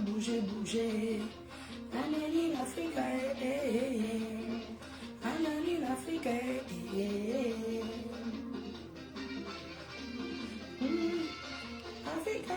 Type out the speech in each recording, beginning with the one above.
Bouger, bouger. Anani l'Afrique, Anani l'Afrique, Afrique,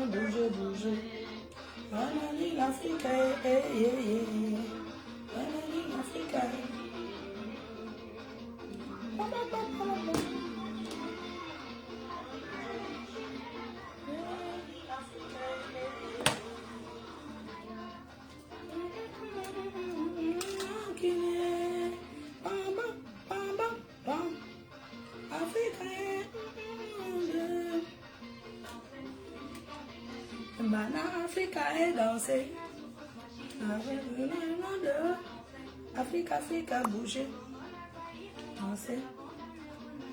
bouger, bouger. Anani l'Afrique, Anani l'Afrique. Africa est dansé. Africa, Africa, bouger. Danser.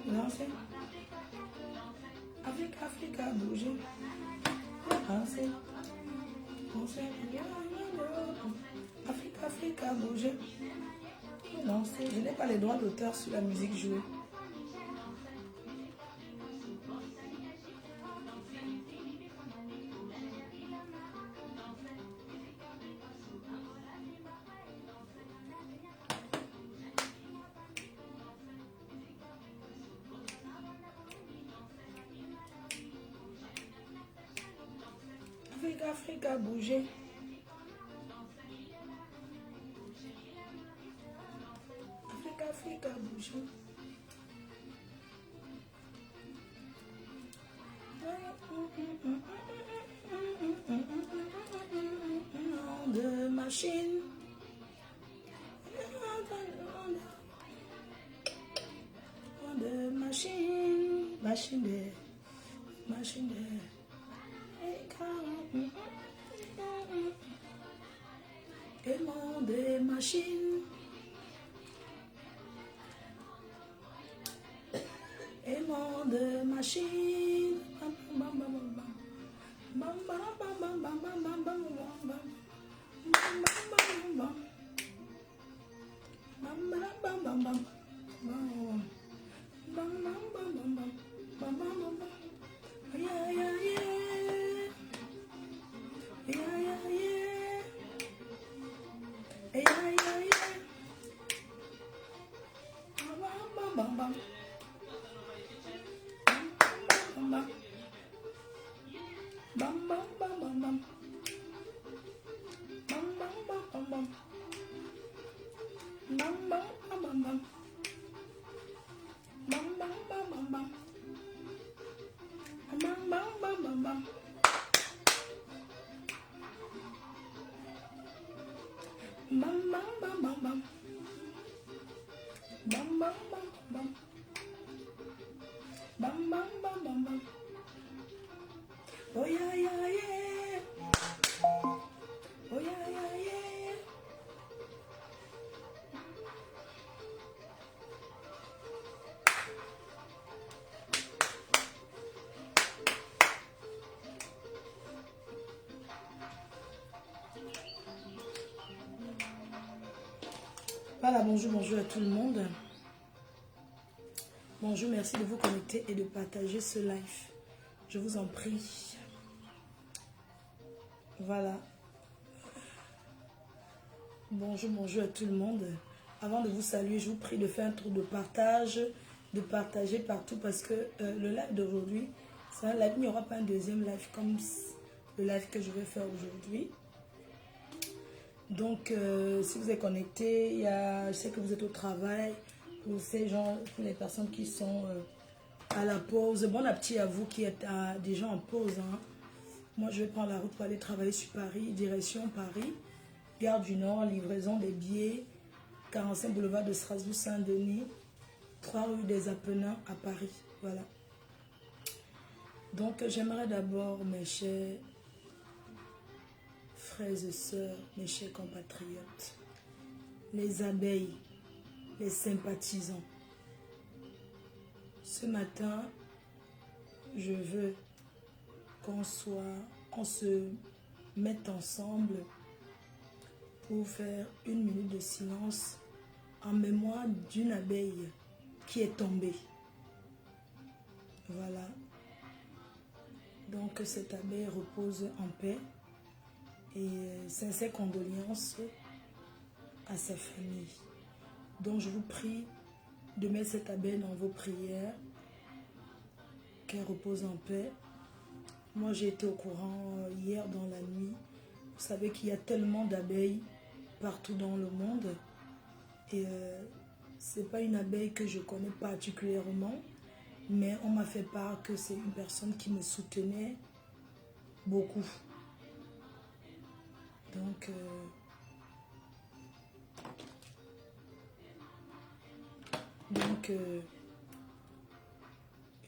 Danser. Africa, Africa, bouger. Danser. Danser. Africa, Africa, bouger. Danser. Je n'ai pas les droits d'auteur sur la musique jouée. Africa, Africa, bouger. Africa, Africa, bouger. De machine. De machine. Machine de. Machine de. Aimant des machines, aimant des machines, oh yeah, yeah, yeah. Oh yeah, yeah, yeah. Voilà, bonjour, bonjour à tout le monde. Bonjour, merci de vous connecter et de partager ce live. Je vous en prie. Voilà. Bonjour, bonjour à tout le monde. Avant de vous saluer, je vous prie de faire un tour de partage, de partager partout parce que le live d'aujourd'hui, c'est un live, il n'y aura pas un deuxième live comme le live que je vais faire aujourd'hui. Donc, si vous êtes connecté, je sais que vous êtes au travail. Pour ces gens, pour les personnes qui sont à la pause, bon appétit à vous qui êtes déjà en pause. Hein. Moi, je vais prendre la route pour aller travailler sur Paris, direction Paris, Gare du Nord, livraison des billets, 45 boulevard de Strasbourg-Saint-Denis, 3 rue des Apennins à Paris. Voilà. Donc, j'aimerais d'abord, mes chers frères et sœurs, mes chers compatriotes, les abeilles, les sympathisants. Ce matin, je veux qu'on se mette ensemble pour faire une minute de silence en mémoire d'une abeille qui est tombée. Voilà. Donc cette abeille repose en paix et sincères condoléances à sa famille. Donc je vous prie de mettre cette abeille dans vos prières, qu'elle repose en paix. Moi j'ai été au courant hier dans la nuit. Vous savez qu'il y a tellement d'abeilles partout dans le monde et c'est pas une abeille que je connais particulièrement, mais on m'a fait part que c'est une personne qui me soutenait beaucoup. Donc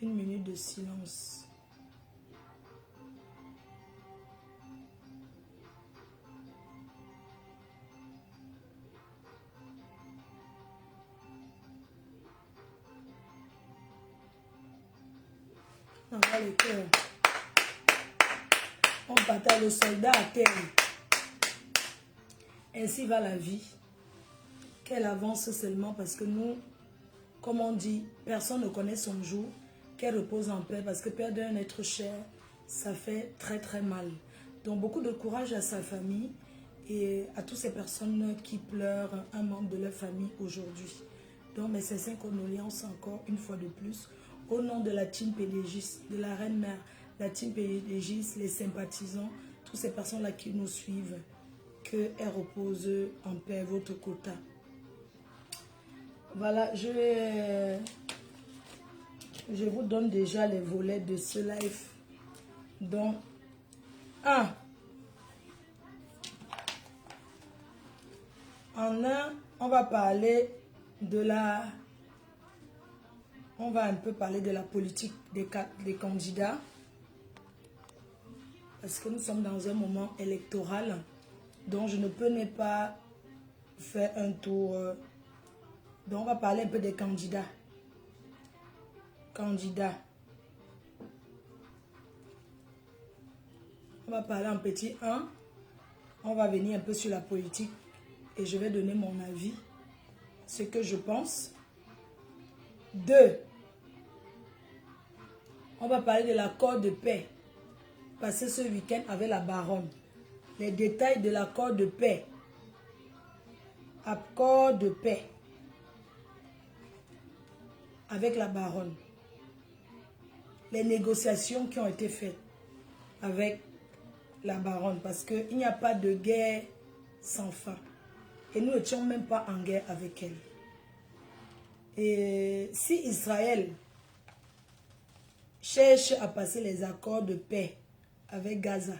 une minute de silence. On va le cœur. On bataille le soldat à terre. Ainsi va la vie. Qu'elle avance seulement parce que nous, comme on dit, personne ne connaît son jour. Qu'elle repose en paix parce que perdre un être cher, ça fait très très mal. Donc beaucoup de courage à sa famille et à toutes ces personnes qui pleurent un membre de leur famille aujourd'hui. Donc mes sincères condoléances encore une fois de plus. Au nom de la team PDGIS, de la reine mère, la team PDGIS, les sympathisants, toutes ces personnes-là qui nous suivent, qu'elles reposent en paix votre quota. Voilà, je vous donne déjà les volets de ce live. Donc, 1. En un, on va parler de la... On va un peu parler de la politique des candidats. Parce que nous sommes dans un moment électoral. Donc, je ne peux ne pas faire un tour. Donc, on va parler un peu des candidats. On va parler en petit 1. On va venir un peu sur la politique. Et je vais donner mon avis. Ce que je pense. 2. On va parler de l'accord de paix passé ce week-end avec la baronne. Les détails de l'accord de paix. Accord de paix avec la baronne. Les négociations qui ont été faites avec la baronne. Parce qu'il n'y a pas de guerre sans fin. Et nous n'étions même pas en guerre avec elle. Et si Israël cherche à passer les accords de paix avec Gaza,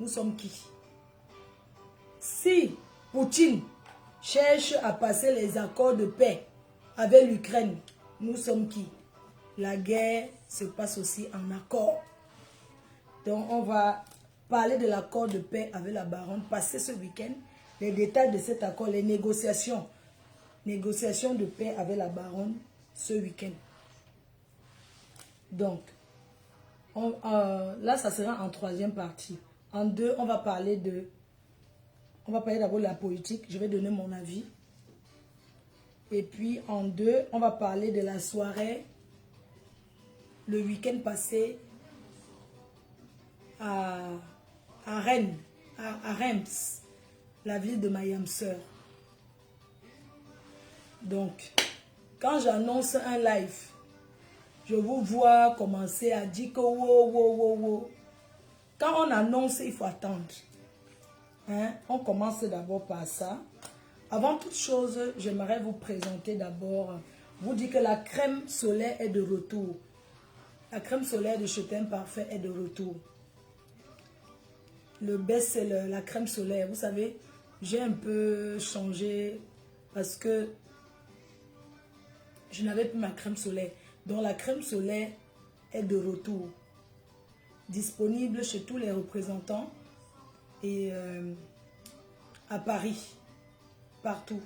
nous sommes qui? Si Poutine cherche à passer les accords de paix avec l'Ukraine, nous sommes qui? La guerre se passe aussi en accord. Donc on va parler de l'accord de paix avec la baronne passé ce week-end. Les détails de cet accord, les négociations de paix avec la baronne ce week-end. Donc, là, ça sera en troisième partie. En 2, on va parler d'abord de la politique. Je vais donner mon avis. Et puis, en 2, on va parler de la soirée, le week-end passé à Rennes, à Reims, la ville de ma âme sœur. Donc, quand j'annonce un live, je vous vois commencer à dire que wow. Quand on annonce, il faut attendre. Hein? On commence d'abord par ça. Avant toute chose, j'aimerais vous présenter d'abord, vous dire que la crème solaire est de retour. La crème solaire de Je t'aime parfait est de retour. Le best-seller, la crème solaire, vous savez, j'ai un peu changé parce que je n'avais plus ma crème solaire. Donc la crème solaire est de retour. Disponible chez tous les représentants et à Paris, partout.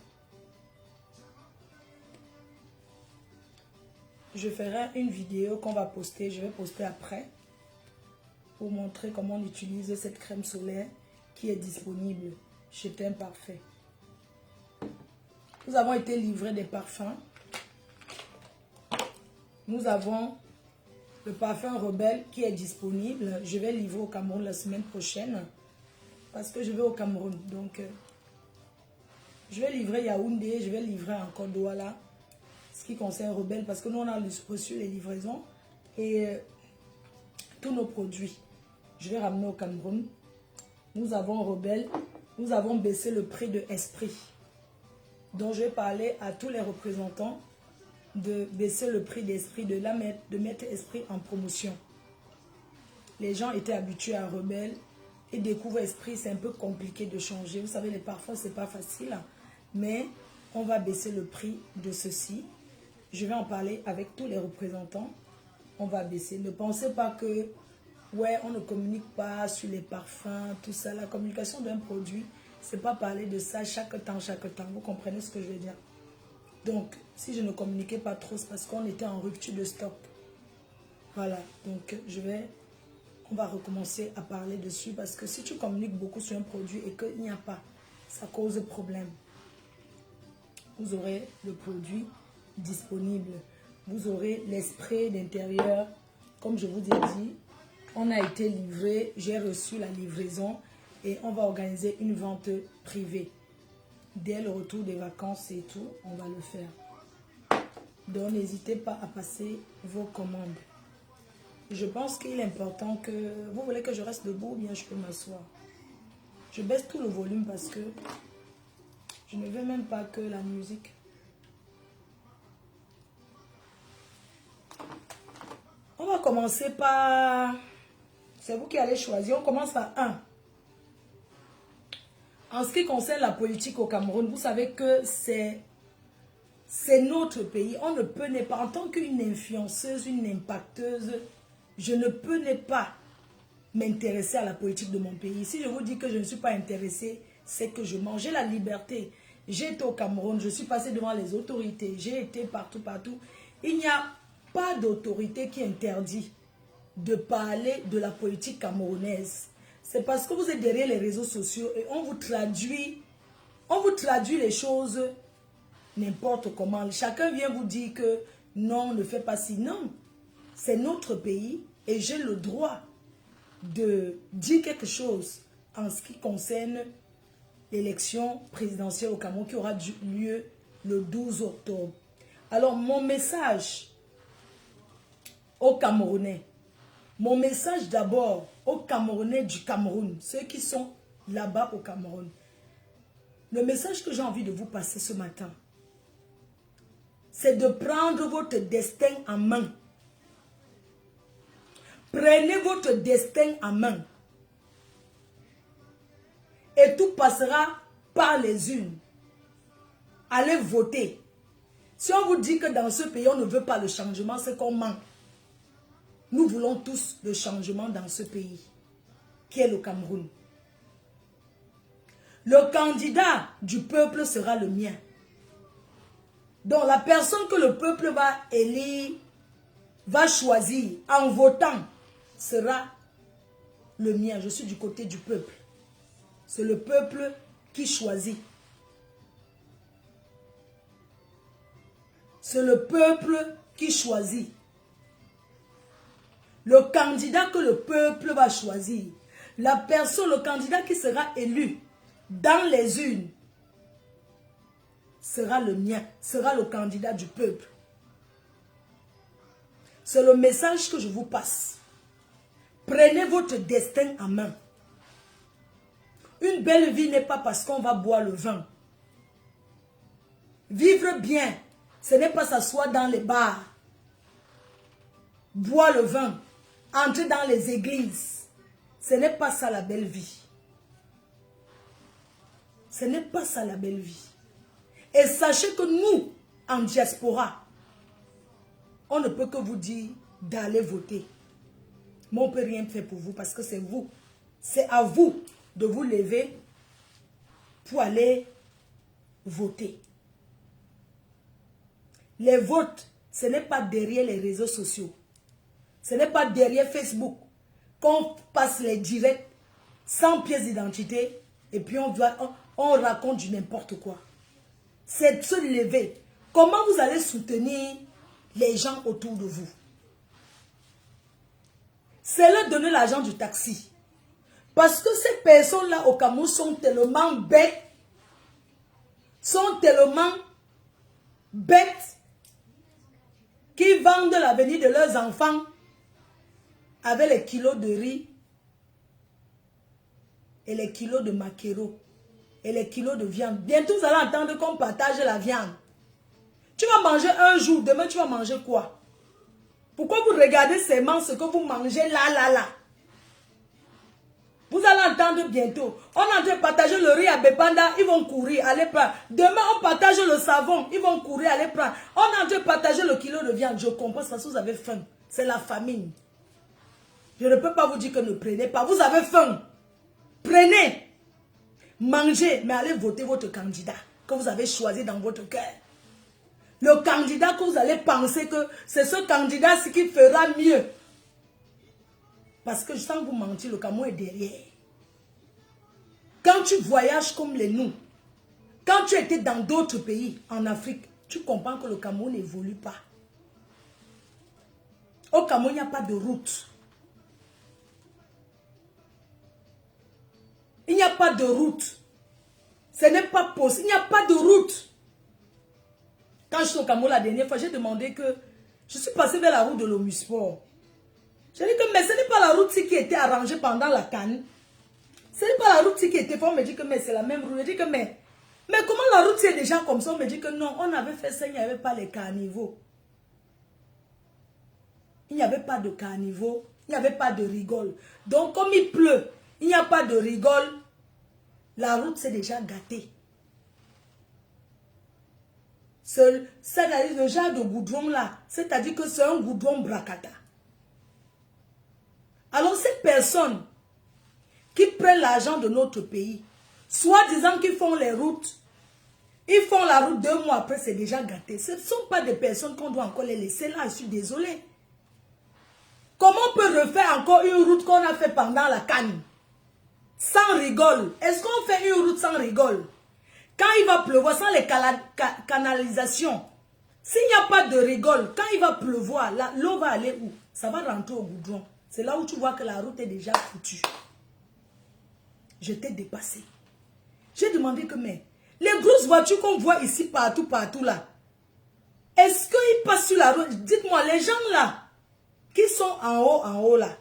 Je ferai une vidéo qu'on va poster, je vais poster après pour montrer comment on utilise cette crème solaire qui est disponible chez Je t'aime parfait. Nous avons été livrés des parfums. Nous avons le parfum Rebelle qui est disponible. Je vais livrer au Cameroun la semaine prochaine parce que je vais au Cameroun. Donc, je vais livrer Yaoundé, je vais livrer encore Douala, ce qui concerne Rebelle parce que nous on a reçu les livraisons et tous nos produits. Je vais ramener au Cameroun. Nous avons Rebelle. Nous avons baissé le prix de Esprit. Donc je vais parler à tous les représentants de baisser le prix d'Esprit, de mettre Esprit en promotion. Les gens étaient habitués à Rebelle et découvrent Esprit, c'est un peu compliqué de changer. Vous savez, les parfums, c'est pas facile. Mais on va baisser le prix de ceci. Je vais en parler avec tous les représentants. On va baisser. Ne pensez pas que ouais, on ne communique pas sur les parfums, tout ça. La communication d'un produit, c'est pas parler de ça chaque temps. Vous comprenez ce que je veux dire? Donc, si je ne communiquais pas trop, c'est parce qu'on était en rupture de stock. Voilà. Donc, on va recommencer à parler dessus parce que si tu communiques beaucoup sur un produit et qu'il n'y a pas, ça cause problème. Vous aurez le produit disponible. Vous aurez les sprays d'intérieur. Comme je vous ai dit, on a été livré. J'ai reçu la livraison et on va organiser une vente privée. Dès le retour des vacances et tout, on va le faire. Donc, n'hésitez pas à passer vos commandes. Je pense qu'il est important que... Vous voulez que je reste debout ou bien je peux m'asseoir? Je baisse tout le volume parce que je ne veux même pas que la musique... On va commencer par... C'est vous qui allez choisir. On commence par 1. En ce qui concerne la politique au Cameroun, vous savez que c'est notre pays. On ne peut pas, en tant qu'une influenceuse, une impacteuse, je ne peux pas m'intéresser à la politique de mon pays. Si je vous dis que je ne suis pas intéressée, c'est que je mange. J'ai la liberté. J'ai été au Cameroun, je suis passée devant les autorités, j'ai été partout. Il n'y a pas d'autorité qui interdit de parler de la politique camerounaise. C'est parce que vous êtes derrière les réseaux sociaux et on vous traduit les choses n'importe comment. Chacun vient vous dire que non, ne fais pas ci. Non, c'est notre pays et j'ai le droit de dire quelque chose en ce qui concerne l'élection présidentielle au Cameroun qui aura lieu le 12 octobre. Alors, mon message aux Camerounais, mon message d'abord aux Camerounais du Cameroun, ceux qui sont là-bas au Cameroun. Le message que j'ai envie de vous passer ce matin, c'est de prendre votre destin en main. Prenez votre destin en main. Et tout passera par les urnes. Allez voter. Si on vous dit que dans ce pays, on ne veut pas le changement, c'est qu'on ment. Nous voulons tous le changement dans ce pays, qui est le Cameroun. Le candidat du peuple sera le mien. Donc la personne que le peuple va élire, va choisir en votant, sera le mien. Je suis du côté du peuple. C'est le peuple qui choisit. C'est le peuple qui choisit. Le candidat que le peuple va choisir, la personne, le candidat qui sera élu dans les urnes, sera le mien, sera le candidat du peuple. C'est le message que je vous passe. Prenez votre destin en main. Une belle vie n'est pas parce qu'on va boire le vin. Vivre bien, ce n'est pas s'asseoir dans les bars, boire le vin, entrer dans les églises. Ce n'est pas ça la belle vie. Ce n'est pas ça la belle vie. Et sachez que nous, en diaspora, on ne peut que vous dire d'aller voter. Mais on ne peut rien faire pour vous parce que c'est vous. C'est à vous de vous lever pour aller voter. Les votes, ce n'est pas derrière les réseaux sociaux. Ce n'est pas derrière Facebook qu'on passe les directs sans pièce d'identité et puis on raconte du n'importe quoi. C'est de se lever. Comment vous allez soutenir les gens autour de vous? C'est leur donner l'argent du taxi. Parce que ces personnes-là au Cameroun sont tellement bêtes, qui vendent l'avenir de leurs enfants avec les kilos de riz et les kilos de maquereau et les kilos de viande. Bientôt, vous allez entendre qu'on partage la viande. Tu vas manger un jour, demain tu vas manger quoi? Pourquoi vous regardez seulement ce que vous mangez là? Vous allez entendre bientôt. On est en train de partager le riz à Bepanda, ils vont courir, aller prendre. Demain, on partage le savon, ils vont courir, aller prendre. On est en train de partager le kilo de viande. Je comprends parce que vous avez faim. C'est la famine. Je ne peux pas vous dire que ne prenez pas. Vous avez faim. Prenez. Mangez, mais allez voter votre candidat que vous avez choisi dans votre cœur. Le candidat que vous allez penser que c'est ce candidat qui fera mieux. Parce que sans vous mentir, le Cameroun est derrière. Quand tu voyages comme les nous, quand tu étais dans d'autres pays en Afrique, tu comprends que le Cameroun n'évolue pas. Au Cameroun, il n'y a pas de route. Il n'y a pas de route. Ce n'est pas possible. Il n'y a pas de route. Quand je suis au Cameroun la dernière fois, j'ai demandé que... Je suis passé vers la route de l'Omusport. J'ai dit que mais ce n'est pas la route qui était arrangée pendant la canne. Ce n'est pas la route qui était faite. On me dit que mais c'est la même route. Je dis que mais comment la route est déjà comme ça? On me dit que non, on avait fait ça, il n'y avait pas les carnivaux. Il n'y avait pas de carnivaux, il n'y avait pas de rigole. Donc comme il pleut, il n'y a pas de rigole, la route s'est déjà gâtée. C'est-à-dire le genre de goudron là, c'est-à-dire que c'est un goudron bracata. Alors ces personnes qui prennent l'argent de notre pays, soit disant qu'ils font les routes, ils font la route 2 mois après, c'est déjà gâté. Ce ne sont pas des personnes qu'on doit encore les laisser là, je suis désolée. Comment on peut refaire encore une route qu'on a fait pendant la canne? Sans rigole. Est-ce qu'on fait une route sans rigole? Quand il va pleuvoir, sans les canalisations, s'il n'y a pas de rigole, quand il va pleuvoir, l'eau va aller où? Ça va rentrer au goudron. C'est là où tu vois que la route est déjà foutue. Je t'ai dépassé. J'ai demandé que, mais, les grosses voitures qu'on voit ici, partout là, est-ce qu'ils passent sur la route? Dites-moi, les gens là, qui sont en haut là,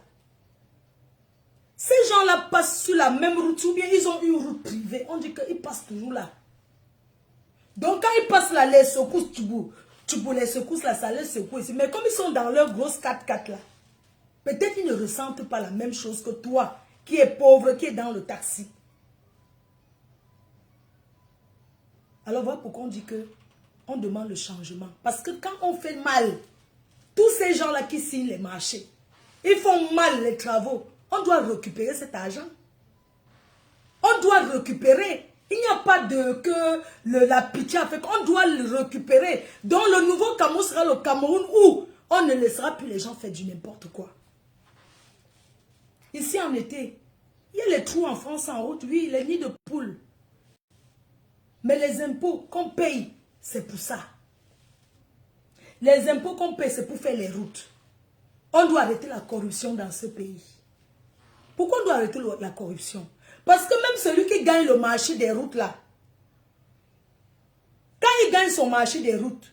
ces gens-là passent sur la même route ou bien ils ont une route privée. On dit qu'ils passent toujours là. Donc quand ils passent là, les secousses, les secousses là, ça les secoue ici. Mais comme ils sont dans leur grosse 4x4 là, peut-être qu'ils ne ressentent pas la même chose que toi, qui est pauvre, qui est dans le taxi. Alors voilà pourquoi on dit que on demande le changement. Parce que quand on fait mal, tous ces gens-là qui signent les marchés, ils font mal les travaux. On doit récupérer cet argent. On doit récupérer. Il n'y a pas que la pitié a fait. On doit le récupérer. Donc le nouveau Cameroun sera le Cameroun où on ne laissera plus les gens faire du n'importe quoi. Ici en été, il y a les trous en France en route, oui, les nids de poules. Mais les impôts qu'on paye, c'est pour ça. Les impôts qu'on paye, c'est pour faire les routes. On doit arrêter la corruption dans ce pays. Pourquoi on doit arrêter la corruption? Parce que même celui qui gagne le marché des routes là, quand il gagne son marché des routes,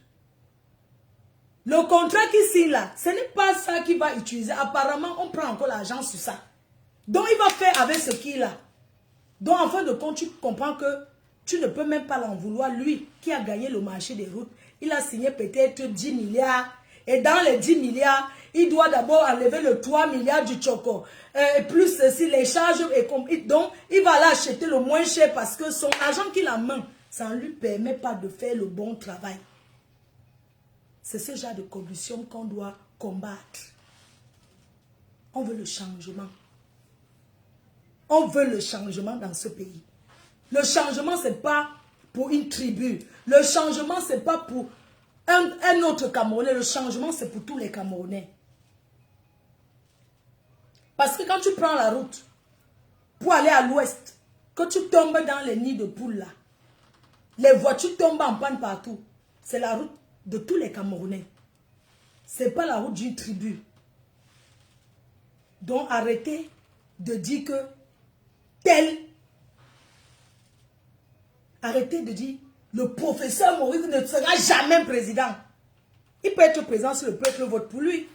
le contrat qu'il signe là, ce n'est pas ça qu'il va utiliser. Apparemment, on prend encore l'argent sur ça. Donc il va faire avec ce qu'il a. Donc, en fin de compte, tu comprends que tu ne peux même pas l'en vouloir. Lui, qui a gagné le marché des routes, il a signé peut-être 10 milliards. Et dans les 10 milliards, il doit d'abord enlever le 3 milliards du Choco. Plus si les charges. Donc, il va aller acheter le moins cher parce que son argent qu'il a en main, ça ne lui permet pas de faire le bon travail. C'est ce genre de corruption qu'on doit combattre. On veut le changement. On veut le changement dans ce pays. Le changement, ce n'est pas pour une tribu. Le changement, ce n'est pas pour un autre Camerounais. Le changement, c'est pour tous les Camerounais. Parce que quand tu prends la route pour aller à l'ouest, que tu tombes dans les nids de poules là, les voitures tombent en panne partout. C'est la route de tous les Camerounais. Ce n'est pas la route d'une tribu. Donc arrêtez de dire que tel. Arrêtez de dire le professeur Maurice ne sera jamais président. Il peut être président si le peuple vote pour lui.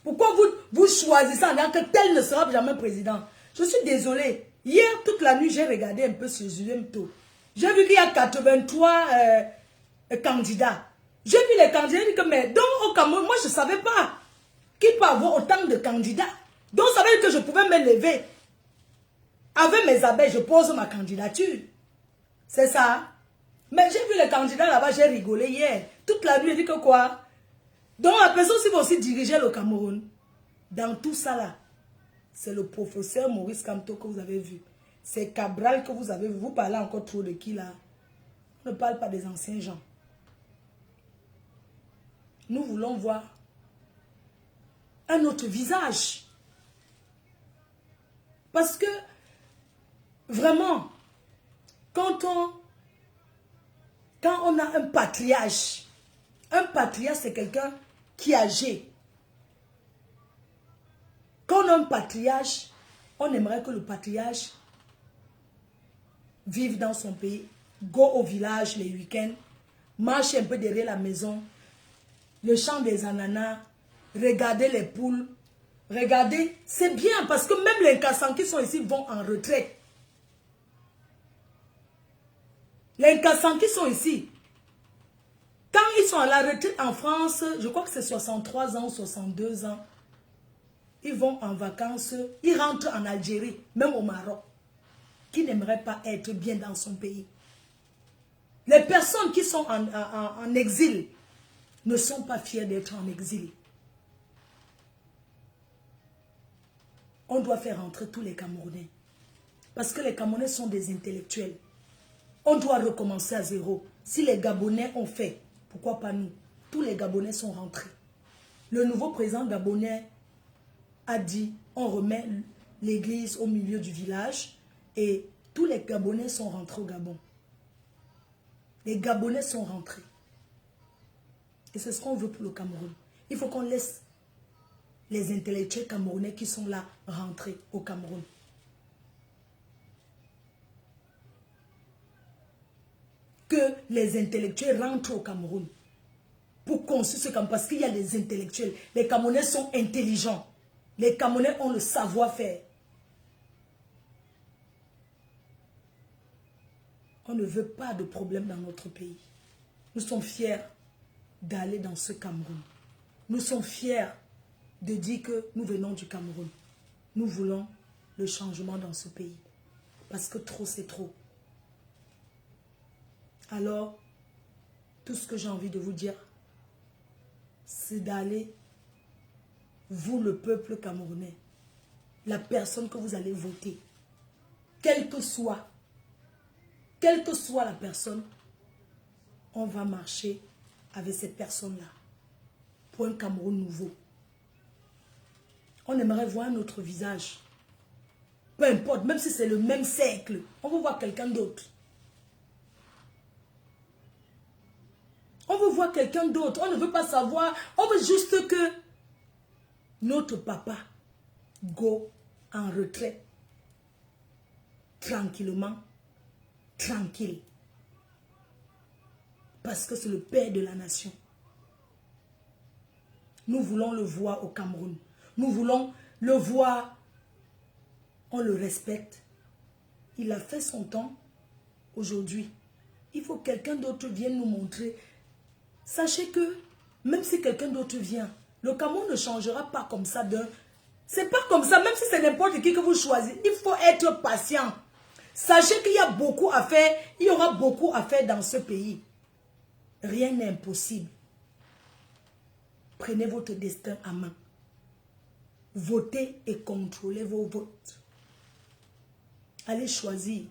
Pourquoi vous choisissez en disant que tel ne sera jamais président? Je suis désolée. Hier, toute la nuit, j'ai regardé un peu sur Zulem-To. J'ai vu qu'il y a 83 candidats. J'ai vu les candidats, j'ai dit que mais donc au Cameroun, moi je ne savais pas qu'il peut avoir autant de candidats. Donc ça veut dire que je pouvais me lever. Avec mes abeilles, je pose ma candidature. C'est ça. Mais j'ai vu les candidats là-bas, j'ai rigolé hier. Toute la nuit, j'ai dit que quoi? Donc la personne qui va aussi diriger le Cameroun, dans tout ça là, c'est le professeur Maurice Kamto que vous avez vu. C'est Cabral que vous avez vu. Vous parlez encore trop de qui là? On ne parle pas des anciens gens. Nous voulons voir un autre visage. Parce que, vraiment, quand on a un patriarche c'est quelqu'un qui est âgé. Quand on a un patriarche, on aimerait que le patriarche vive dans son pays, go au village les week-ends, marche un peu derrière la maison, le champ des ananas, regarder les poules. Regardez, c'est bien parce que même les Nkassans qui sont ici vont en retraite. Les Nkassans qui sont ici, quand ils sont à la retraite en France, je crois que c'est 63 ans ou 62 ans, ils vont en vacances, ils rentrent en Algérie, même au Maroc, qui n'aimerait pas être bien dans son pays. Les personnes qui sont en exil ne sont pas fiers d'être en exil. On doit faire rentrer tous les Camerounais. Parce que les Camerounais sont des intellectuels. On doit recommencer à zéro. Si les Gabonais ont fait, pourquoi pas nous? Tous les Gabonais sont rentrés. Le nouveau président gabonais a dit, on remet l'église au milieu du village et tous les Gabonais sont rentrés au Gabon. Les Gabonais sont rentrés. Et c'est ce qu'on veut pour le Cameroun. Il faut qu'on laisse les intellectuels camerounais qui sont là rentrer au Cameroun. Que les intellectuels rentrent au Cameroun pour construire ce Cameroun. Parce qu'il y a des intellectuels. Les Camerounais sont intelligents. Les Camerounais ont le savoir-faire. On ne veut pas de problème dans notre pays. Nous sommes fiers d'aller dans ce Cameroun. Nous sommes fiers de dire que nous venons du Cameroun. Nous voulons le changement dans ce pays. Parce que trop, c'est trop. Alors, tout ce que j'ai envie de vous dire, c'est d'aller, vous le peuple camerounais, la personne que vous allez voter, quelle que soit la personne, on va marcher avec cette personne-là pour un Cameroun nouveau. On aimerait voir un autre visage. Peu importe, même si c'est le même siècle, on veut voir quelqu'un d'autre. On veut voir quelqu'un d'autre. On ne veut pas savoir. On veut juste que notre papa go en retraite. Tranquillement. Tranquille. Parce que c'est le père de la nation. Nous voulons le voir au Cameroun. Nous voulons le voir. On le respecte. Il a fait son temps aujourd'hui. Il faut que quelqu'un d'autre vienne nous montrer. Sachez que même si quelqu'un d'autre vient, le Cameroun ne changera pas comme ça d'un... C'est pas comme ça, même si c'est n'importe qui que vous choisissez. Il faut être patient. Sachez qu'il y a beaucoup à faire. Il y aura beaucoup à faire dans ce pays. Rien n'est impossible. Prenez votre destin à main. Votez et contrôlez vos votes. Allez choisir.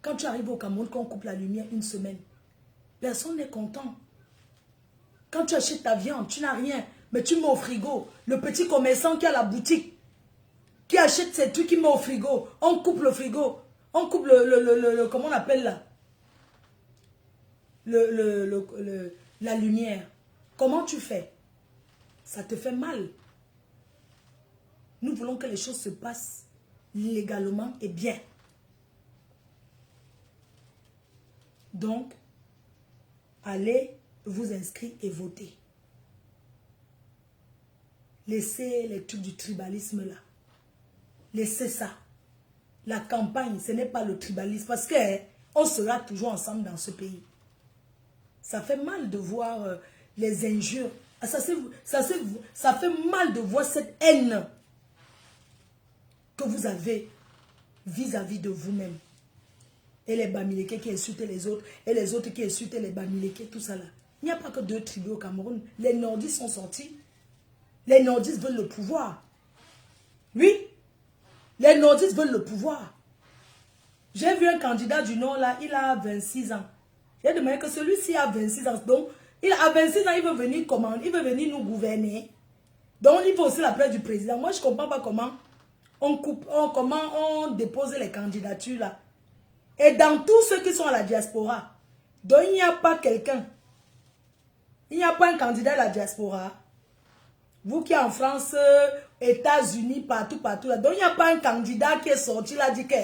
Quand tu arrives au Cameroun, quand on coupe la lumière une semaine, personne n'est content. Quand tu achètes ta viande, tu n'as rien, mais tu mets au frigo. Le petit commerçant qui a la boutique, qui achète ses trucs, qui met au frigo. On coupe le frigo. On coupe comment on appelle là? La lumière. Comment tu fais? Ça te fait mal. Nous voulons que les choses se passent légalement et bien. Donc, allez vous inscrire et voter. Laissez les trucs du tribalisme là. Laissez ça. La campagne, ce n'est pas le tribalisme. Parce qu'on sera toujours ensemble dans ce pays. Ça fait mal de voir les injures. Ça fait mal de voir cette haine que vous avez vis-à-vis de vous-même. Et les Bamileke qui insultent les autres, et les autres qui insultent les Bamileke, tout ça là. Il n'y a pas que 2 tribus au Cameroun. Les nordistes sont sortis. Les nordistes veulent le pouvoir. Oui, les nordistes veulent le pouvoir. J'ai vu un candidat du Nord là, il a 26 ans. J'ai demandé que celui-ci a 26 ans. Donc, à 26 ans, il veut venir comment? Il veut venir nous gouverner. Donc, il faut aussi la place du président. Moi, je ne comprends pas comment on dépose les candidatures là. Et dans tous ceux qui sont à la diaspora, donc il n'y a pas quelqu'un. Il n'y a pas un candidat à la diaspora. Vous qui êtes en France, États-Unis, partout là. Donc il n'y a pas un candidat qui est sorti là, dit que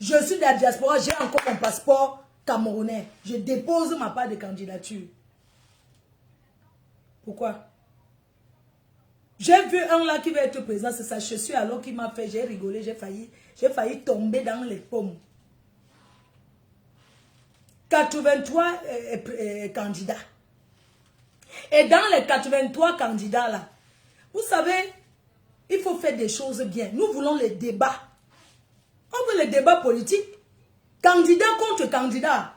je suis de la diaspora, j'ai encore mon passeport camerounais. Je dépose ma part de candidature. Pourquoi? J'ai vu un là qui va être président, c'est ça. Je suis alors qu'il m'a fait, j'ai rigolé, j'ai failli tomber dans les pommes. 83 candidats. Et dans les 83 candidats là, vous savez, il faut faire des choses bien. Nous voulons les débats. On veut les débats politiques. Candidat contre candidat.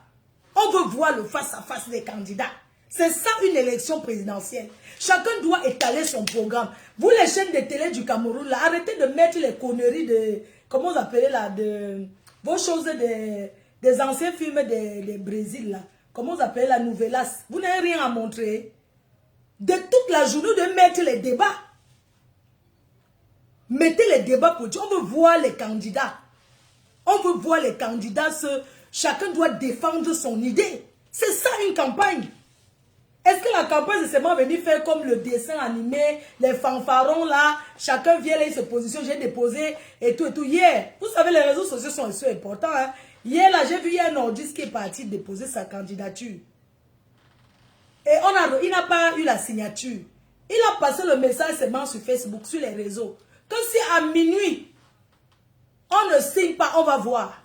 On veut voir le face-à-face des candidats. C'est ça une élection présidentielle. Chacun doit étaler son programme. Vous les chaînes de télé du Cameroun là, arrêtez de mettre les conneries de, comment vous appelez là, de vos choses des anciens films de Brésil là. Comment vous appelez la Nouvelas. Vous n'avez rien à montrer. De toute la journée de mettre les débats. Mettez les débats politiques. On veut voir les candidats. On veut voir les candidats. Chacun doit défendre son idée. C'est ça une campagne. Est-ce que la campagne c'est seulement venir faire comme le dessin animé, les fanfarons là, chacun vient là, il se positionne, j'ai déposé et tout et tout. Hier, vous savez les réseaux sociaux sont aussi importants. Hein? Hier là, j'ai vu un nordiste qui est parti déposer sa candidature. Et il n'a pas eu la signature. Il a passé le message seulement sur Facebook, sur les réseaux. Que si à minuit, on ne signe pas, on va voir.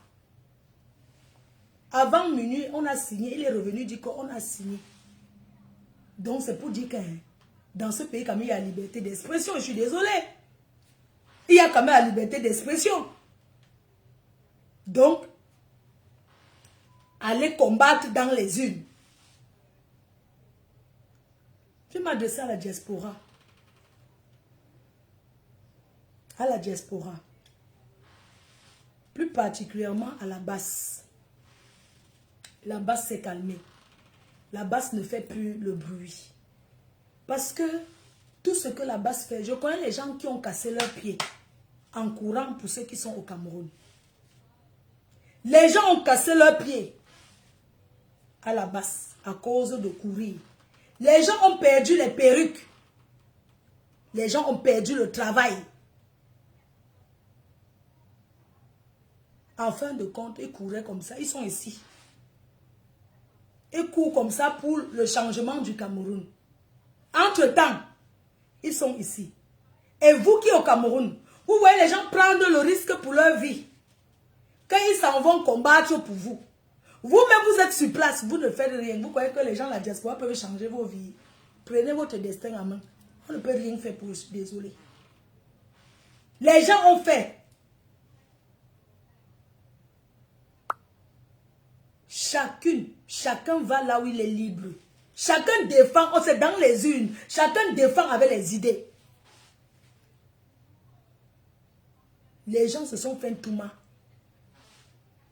Avant minuit, on a signé. Il est revenu dire qu'on a signé. Donc c'est pour dire que dans ce pays, quand même, il y a la liberté d'expression. Je suis désolé. Il y a quand même la liberté d'expression. Donc, allez combattre dans les urnes. Je m'adresse à la diaspora. À la diaspora. Plus particulièrement à la basse. La basse s'est calmée. La basse ne fait plus le bruit. Parce que tout ce que la basse fait, je connais les gens qui ont cassé leurs pieds en courant pour ceux qui sont au Cameroun. Les gens ont cassé leurs pieds à la basse à cause de courir. Les gens ont perdu les perruques. Les gens ont perdu le travail. En fin de compte, ils couraient comme ça. Ils sont ici. Ils courent comme ça pour le changement du Cameroun. Entre-temps, ils sont ici. Et vous qui êtes au Cameroun, vous voyez les gens prendre le risque pour leur vie. Quand ils s'en vont combattre pour vous, vous-même vous êtes sur place, vous ne faites rien. Vous croyez que les gens de la diaspora peuvent changer vos vies. Prenez votre destin en main. On ne peut rien faire pour vous, je suis désolé. Les gens ont fait. Chacun va là où il est libre. Chacun défend, on sait dans les urnes. Chacun défend avec les idées. Les gens se sont fait tout mal.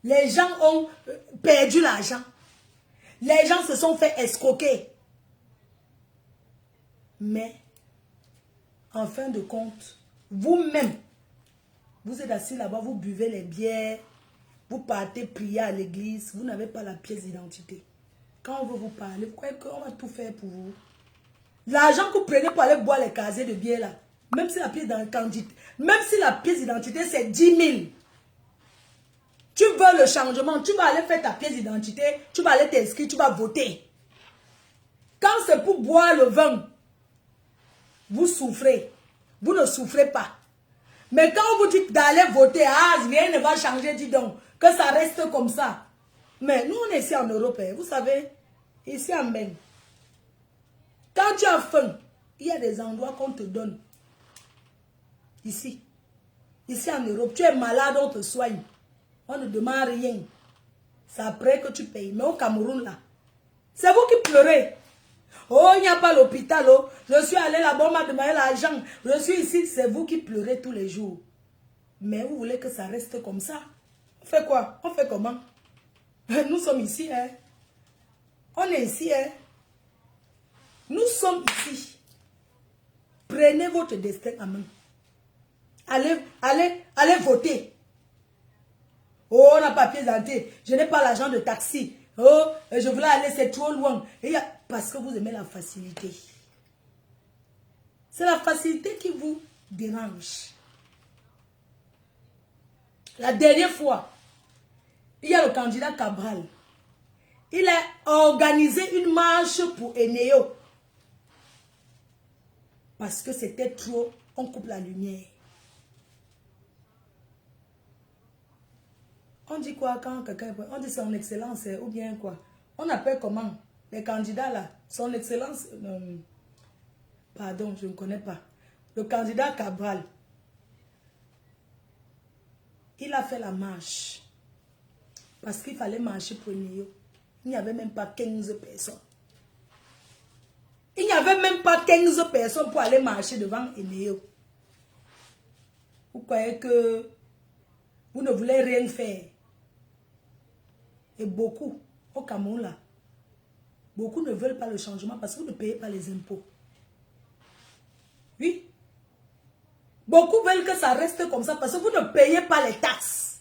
Les gens ont perdu l'argent. Les gens se sont fait escroquer. Mais, en fin de compte, vous-même, vous êtes assis là-bas, vous buvez les bières, vous partez prier à l'église, vous n'avez pas la pièce d'identité. Quand on veut vous parler, vous croyez qu'on va tout faire pour vous? L'argent que vous prenez pour aller boire les casiers de bière là, même si la pièce d'identité, c'est 10 000. Tu veux le changement, tu vas aller faire ta pièce d'identité, tu vas aller t'inscrire, tu vas voter. Quand c'est pour boire le vin, vous souffrez. Vous ne souffrez pas. Mais quand vous dites d'aller voter, ah, rien ne va changer, dis donc, que ça reste comme ça. Mais nous, on est ici en Europe, vous savez, ici en Maine. Quand tu as faim, il y a des endroits qu'on te donne. Ici. Ici en Europe, tu es malade, on te soigne. On ne demande rien. C'est après que tu payes. Mais au Cameroun, là, c'est vous qui pleurez. Oh, il n'y a pas l'hôpital. Oh. Je suis allé là-bas, on m'a demandé l'argent. Je suis ici, c'est vous qui pleurez tous les jours. Mais vous voulez que ça reste comme ça? On fait quoi? On fait comment? Nous sommes ici, hein? On est ici, hein? Nous sommes ici. Prenez votre destin en main. Allez voter. Oh, on n'a pas pied d'identité. Je n'ai pas l'argent de taxi. Oh, je voulais aller, c'est trop loin. Parce que vous aimez la facilité. C'est la facilité qui vous dérange. La dernière fois, il y a le candidat Cabral. Il a organisé une marche pour Eneo. Parce que c'était trop, on coupe la lumière. On dit quoi quand quelqu'un... On dit son excellence ou bien quoi? On appelle comment? Les candidats là, son excellence... pardon, je ne connais pas. Le candidat Cabral, il a fait la marche. Parce qu'il fallait marcher pour Eneo. Il n'y avait même pas 15 personnes. Il n'y avait même pas 15 personnes pour aller marcher devant Eneo. Vous croyez que vous ne voulez rien faire? Et beaucoup, au Cameroun là, beaucoup ne veulent pas le changement parce que vous ne payez pas les impôts. Oui. Beaucoup veulent que ça reste comme ça parce que vous ne payez pas les taxes.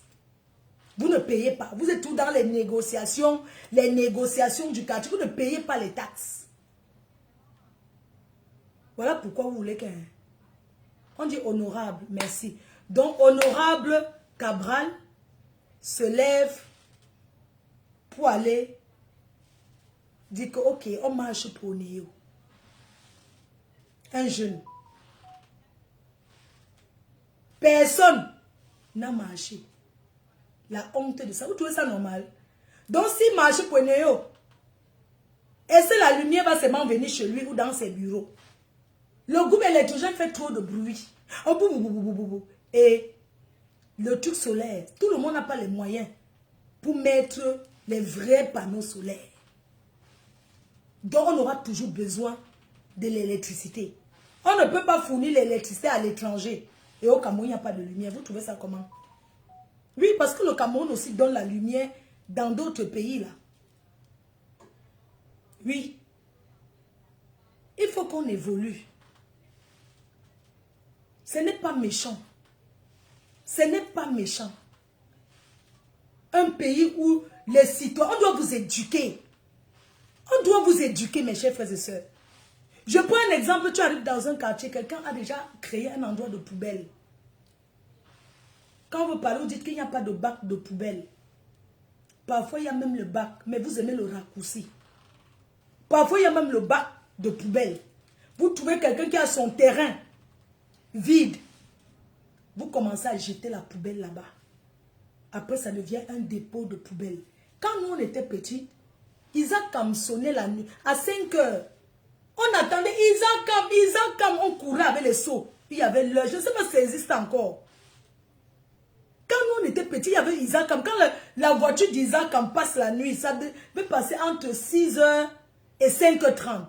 Vous ne payez pas. Vous êtes tout dans les négociations du quartier. Vous ne payez pas les taxes. Voilà pourquoi vous voulez qu'un... On dit honorable, merci. Donc, honorable Cabral se lève pour aller dire que, ok, on marche pour Néo. Un jeune. Personne n'a marché. La honte de ça. Vous trouvez ça normal? Donc, s'il marche pour Néo, est-ce que la lumière va seulement venir chez lui ou dans ses bureaux? Le groupe électrogène fait trop de bruit. Et le truc solaire, tout le monde n'a pas les moyens pour mettre les vrais panneaux solaires. Donc, on aura toujours besoin de l'électricité. On ne peut pas fournir l'électricité à l'étranger. Et au Cameroun, il n'y a pas de lumière. Vous trouvez ça comment? Oui, parce que le Cameroun aussi donne la lumière dans d'autres pays, là. Oui. Il faut qu'on évolue. Ce n'est pas méchant. Ce n'est pas méchant. Un pays où les citoyens, on doit vous éduquer. On doit vous éduquer, mes chers frères et sœurs. Je prends un exemple, tu arrives dans un quartier, quelqu'un a déjà créé un endroit de poubelle. Quand vous parlez, vous dites qu'il n'y a pas de bac de poubelle. Parfois, il y a même le bac, mais vous aimez le raccourci. Parfois, il y a même le bac de poubelle. Vous trouvez quelqu'un qui a son terrain vide. Vous commencez à jeter la poubelle là-bas. Après, ça devient un dépôt de poubelle. Quand nous, on était petits, Isaac Kam sonnait la nuit. À 5 heures, on attendait Isaac Kam, on courait avec les seaux. Il y avait l'heure. Je ne sais pas si ça existe encore. Quand nous, on était petits, il y avait Isaac Kam. Quand la voiture d'Isaac Kam passe la nuit, ça devait passer entre 6 heures et 5h30.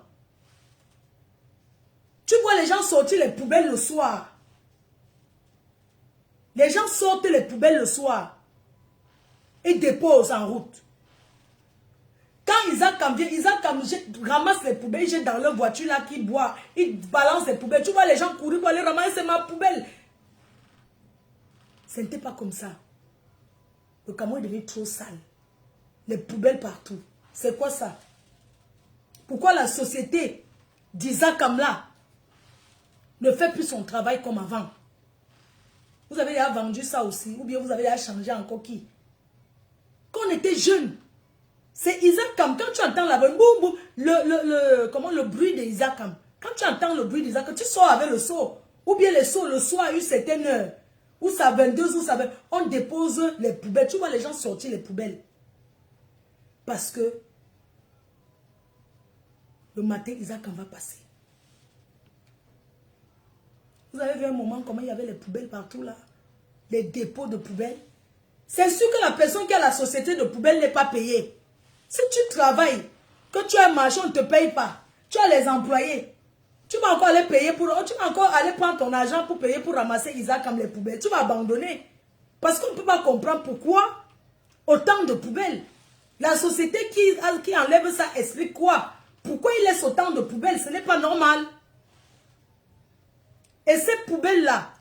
Tu vois les gens sortir les poubelles le soir. Les gens sortent les poubelles le soir. Et déposent en route. Quand Isaac Kam vient, Isaac Kam ramasse les poubelles, il jette dans leur voiture là qui boit. Il balance les poubelles. Tu vois les gens courir pour aller ramasser, c'est ma poubelle. Ce n'était pas comme ça. Le Cameroun est devenu trop sale. Les poubelles partout. C'est quoi ça? Pourquoi la société d'Isaac Kam là ne fait plus son travail comme avant? Vous avez déjà vendu ça aussi? Ou bien vous avez déjà changé encore qui? Quand on était jeune, c'est Isaac Kam. Quand tu entends la voix, le bruit d'Isaac Kam. Quand tu entends le bruit d'Isaac Kam, tu sors avec le seau. Ou bien le seau, le soir à une certaine heure. Ou ça 22 ou ça 20. On dépose les poubelles. Tu vois les gens sortir les poubelles. Parce que le matin, Isaac Kam va passer. Vous avez vu un moment comment il y avait les poubelles partout là? Les dépôts de poubelles. C'est sûr que la personne qui a la société de poubelles n'est pas payée. Si tu travailles, que tu as un marché, on ne te paye pas. Tu as les employés. Tu vas encore aller payer pour... Tu vas encore aller prendre ton argent pour payer pour ramasser Isaac Kam les poubelles. Tu vas abandonner. Parce qu'on ne peut pas comprendre pourquoi autant de poubelles. La société qui enlève ça explique quoi? Pourquoi il laisse autant de poubelles? Ce n'est pas normal. Et ces poubelles-là,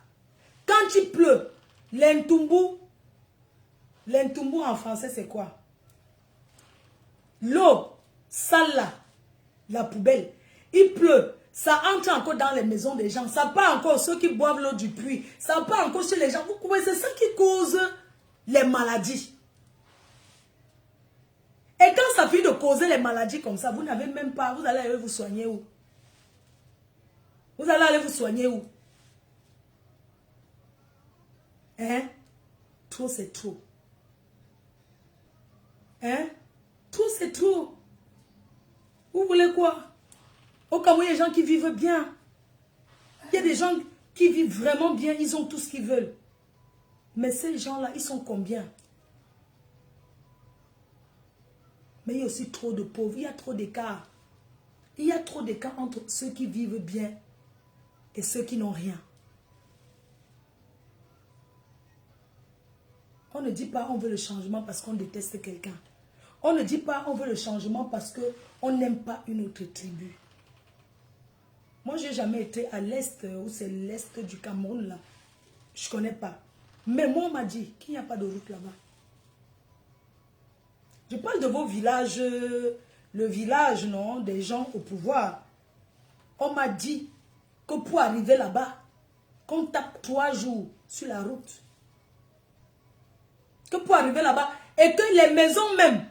quand il pleut, l'intumbu en français c'est quoi? L'eau sale là, la poubelle, il pleut, ça entre encore dans les maisons des gens, ça part encore ceux qui boivent l'eau du puits, ça part encore chez les gens. Vous comprenez, c'est ça qui cause les maladies. Et quand ça finit de causer les maladies comme ça, vous n'avez même pas, vous allez aller vous soigner où? Vous allez aller vous soigner où? Hein? Trop c'est trop. Hein? Trop c'est trop. Vous voulez quoi? Au Cameroun, il y a des gens qui vivent bien. Il y a des gens qui vivent vraiment bien. Ils ont tout ce qu'ils veulent. Mais ces gens-là, ils sont combien? Mais il y a aussi trop de pauvres. Il y a trop d'écart. Il y a trop d'écart entre ceux qui vivent bien et ceux qui n'ont rien. On ne dit pas on veut le changement parce qu'on déteste quelqu'un. On ne dit pas on veut le changement parce qu'on n'aime pas une autre tribu. Moi, je n'ai jamais été à l'est, où c'est l'est du Cameroun, là. Je ne connais pas. Mais moi, on m'a dit qu'il n'y a pas de route là-bas. Je parle de vos villages, le village, non, des gens au pouvoir. On m'a dit que pour arriver là-bas, qu'on tape 3 jours sur la route. Que pour arriver là-bas, et que les maisons même.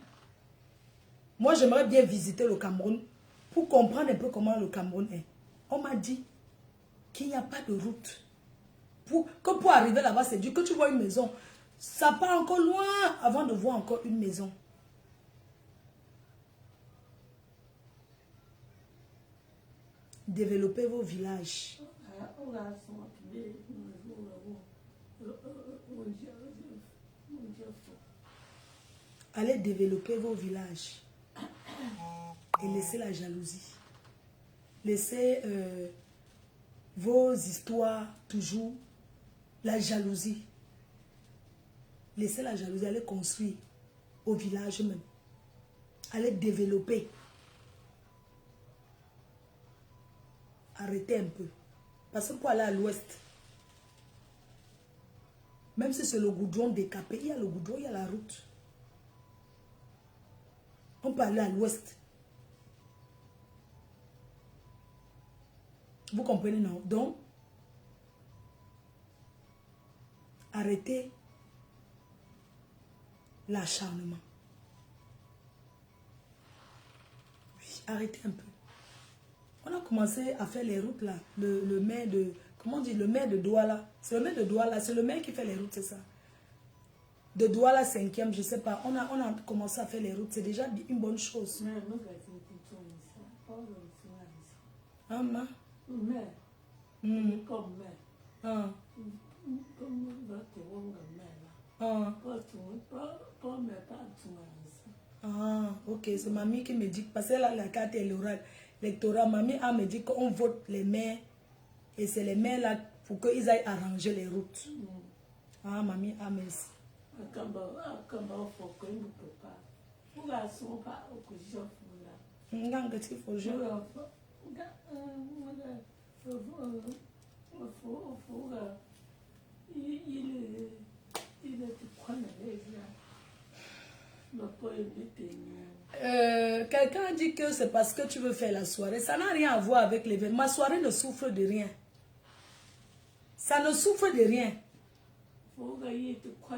Moi, j'aimerais bien visiter le Cameroun pour comprendre un peu comment le Cameroun est. On m'a dit qu'il n'y a pas de route. Que pour arriver là-bas, c'est dur. Que tu vois une maison, ça part encore loin avant de voir encore une maison. Développez vos villages. Allez développer vos villages. Et laissez la jalousie. Laissez vos histoires toujours. La jalousie. Laissez la jalousie. Allez construire au village même. Allez développer. Arrêtez un peu. Parce que pour aller à l'ouest, même si c'est le goudron décapé, il y a le goudron, il y a la route. On peut aller à l'ouest. Vous comprenez, non? Donc, arrêtez l'acharnement. Oui, arrêtez un peu. On a commencé à faire les routes là. Le maire de... Comment on dit? Le maire de Douala. C'est le maire de Douala. C'est le maire qui fait les routes, c'est ça. de Douala 5e, je ne sais pas, on a commencé à faire les routes, c'est déjà une bonne chose. Ah, ma? Ah, ok, c'est mamie qui me dit, parce que là, la carte électorale, mamie me dit qu'on vote les maires, et c'est les maires là pour qu'ils aillent arranger les routes. Ah, mamie, merci. Quelqu'un a dit que c'est parce que tu veux faire la soirée. Ça n'a rien à voir avec l'événement. Ma soirée ne souffre de rien. Ça ne souffre de rien.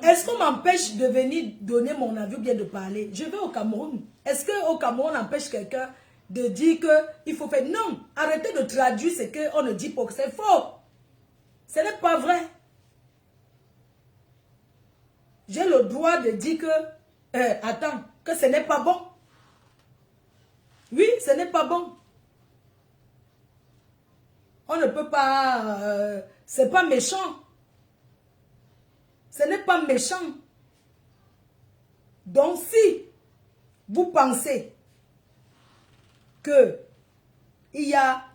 Est-ce qu'on m'empêche de venir donner mon avis ou bien de parler? Je vais au Cameroun. Est-ce qu'au Cameroun, on empêche quelqu'un de dire qu'il faut faire? Non, arrêtez de traduire ce qu'on ne dit pas, que c'est faux. Ce n'est pas vrai. J'ai le droit de dire que, attends, que ce n'est pas bon. Oui, ce n'est pas bon. On ne peut pas, c'est pas méchant. Ce n'est pas méchant. Donc si vous pensez que il y a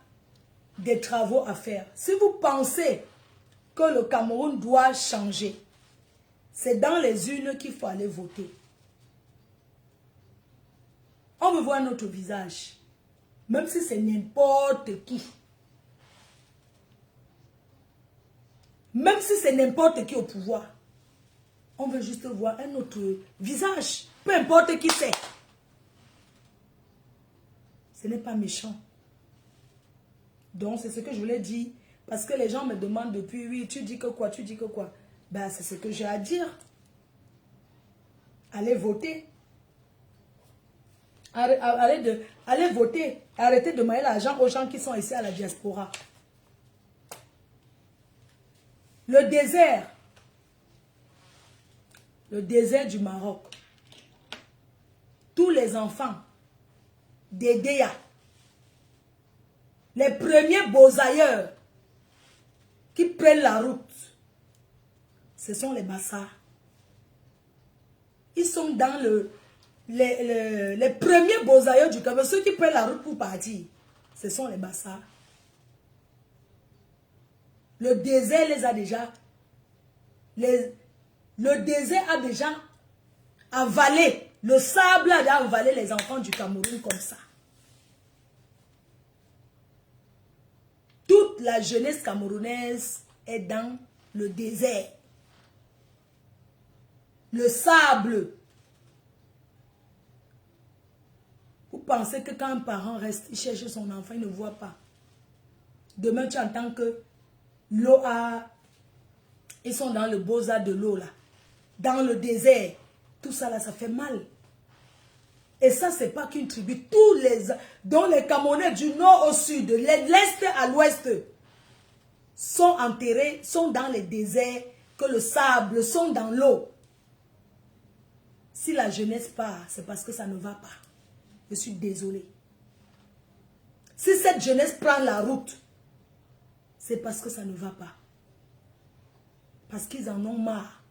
des travaux à faire, si vous pensez que le Cameroun doit changer, c'est dans les urnes qu'il faut aller voter. On veut voir notre visage, même si c'est n'importe qui. Même si c'est n'importe qui au pouvoir. On veut juste voir un autre visage, peu importe qui c'est. Ce n'est pas méchant. Donc c'est ce que je voulais dire, parce que les gens me demandent depuis, oui, tu dis que quoi, tu dis que quoi. Ben c'est ce que j'ai à dire. Allez voter. Allez voter. Arrêtez de mailler l'argent aux gens qui sont ici à la diaspora. Le désert du Maroc. Tous les enfants des Déa, les premiers beaux-ailleurs qui prennent la route, ce sont les Bassas. Ils sont dans les premiers beaux-ailleurs du Cameroun. Ceux qui prennent la route pour partir, ce sont les Bassas. Le désert les a déjà... Le désert a déjà avalé, le sable a déjà avalé les enfants du Cameroun comme ça. Toute la jeunesse camerounaise est dans le désert. Le sable. Vous pensez que quand un parent reste, il cherche son enfant, il ne voit pas. Demain, tu entends que l'eau a... Ils sont dans le beaux-arts de l'eau là. Dans le désert. Tout ça là, ça fait mal. Et ça, c'est pas qu'une tribu. Tous les... dont les Camerounais du nord au sud, de l'est à l'ouest, sont enterrés, sont dans les déserts, que le sable, sont dans l'eau. Si la jeunesse part, c'est parce que ça ne va pas. Je suis désolée. Si cette jeunesse prend la route, c'est parce que ça ne va pas. Parce qu'ils en ont marre.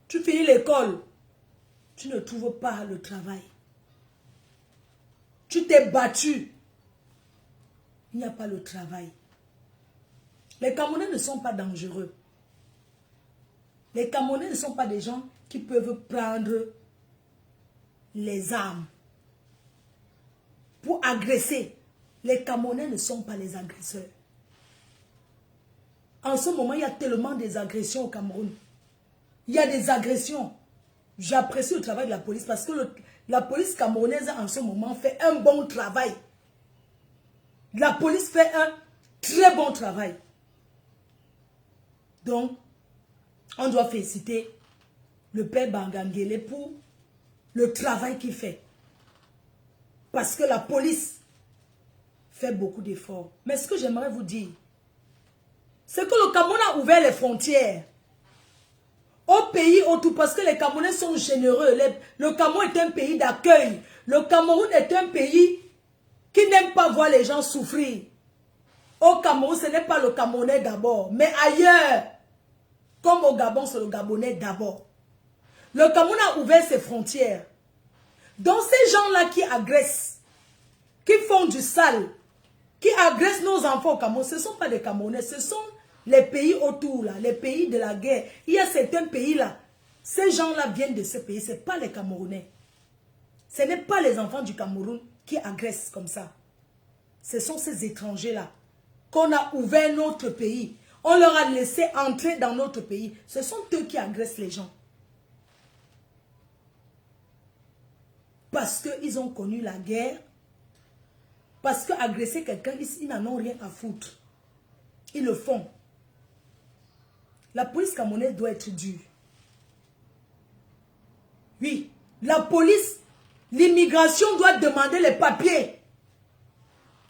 Tu finis l'école, tu ne trouves pas le travail. Tu t'es battu, il n'y a pas le travail. Les Camerounais ne sont pas dangereux. Les Camerounais ne sont pas des gens qui peuvent prendre les armes pour agresser. Les Camerounais ne sont pas les agresseurs. En ce moment, il y a tellement des agressions au Cameroun. Il y a des agressions. J'apprécie le travail de la police parce que la police camerounaise en ce moment fait un bon travail. La police fait un très bon travail. Donc, on doit féliciter le père Bangangele pour le travail qu'il fait. Parce que la police fait beaucoup d'efforts. Mais ce que j'aimerais vous dire, c'est que le Cameroun a ouvert les frontières. au pays autour, parce que les Camerounais sont généreux. Le Cameroun est un pays d'accueil. Le Cameroun est un pays qui n'aime pas voir les gens souffrir. Au Cameroun, ce n'est pas le Camerounais d'abord, mais ailleurs, comme au Gabon, c'est le Gabonais d'abord. Le Cameroun a ouvert ses frontières. Donc ces gens-là qui agressent, qui font du sale, qui agressent nos enfants au Cameroun, ce ne sont pas des Camerounais, ce sont les pays autour, là, les pays de la guerre. Il y a certains pays-là, ces gens-là viennent de ce pays, ce n'est pas les Camerounais. Ce n'est pas les enfants du Cameroun qui agressent comme ça. Ce sont ces étrangers-là qu'on a ouvert notre pays. On leur a laissé entrer dans notre pays. Ce sont eux qui agressent les gens. Parce qu'ils ont connu la guerre. Parce qu'agresser quelqu'un, ils n'en ont rien à foutre. Ils le font. La police camerounaise doit être dure. Oui, la police, l'immigration doit demander les papiers.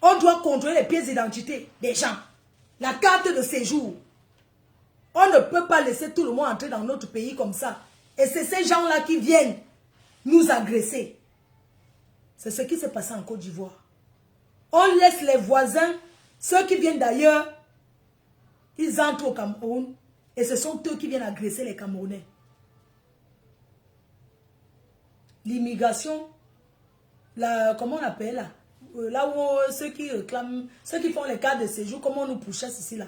On doit contrôler les pièces d'identité des gens. La carte de séjour. On ne peut pas laisser tout le monde entrer dans notre pays comme ça. Et c'est ces gens-là qui viennent nous agresser. C'est ce qui s'est passé en Côte d'Ivoire. On laisse les voisins, ceux qui viennent d'ailleurs, ils entrent au Cameroun. Et ce sont eux qui viennent agresser les Camerounais. L'immigration, comment on appelle là? Là où ceux qui réclament, ceux qui font les cartes de séjour, comment on nous pourchasse ici là?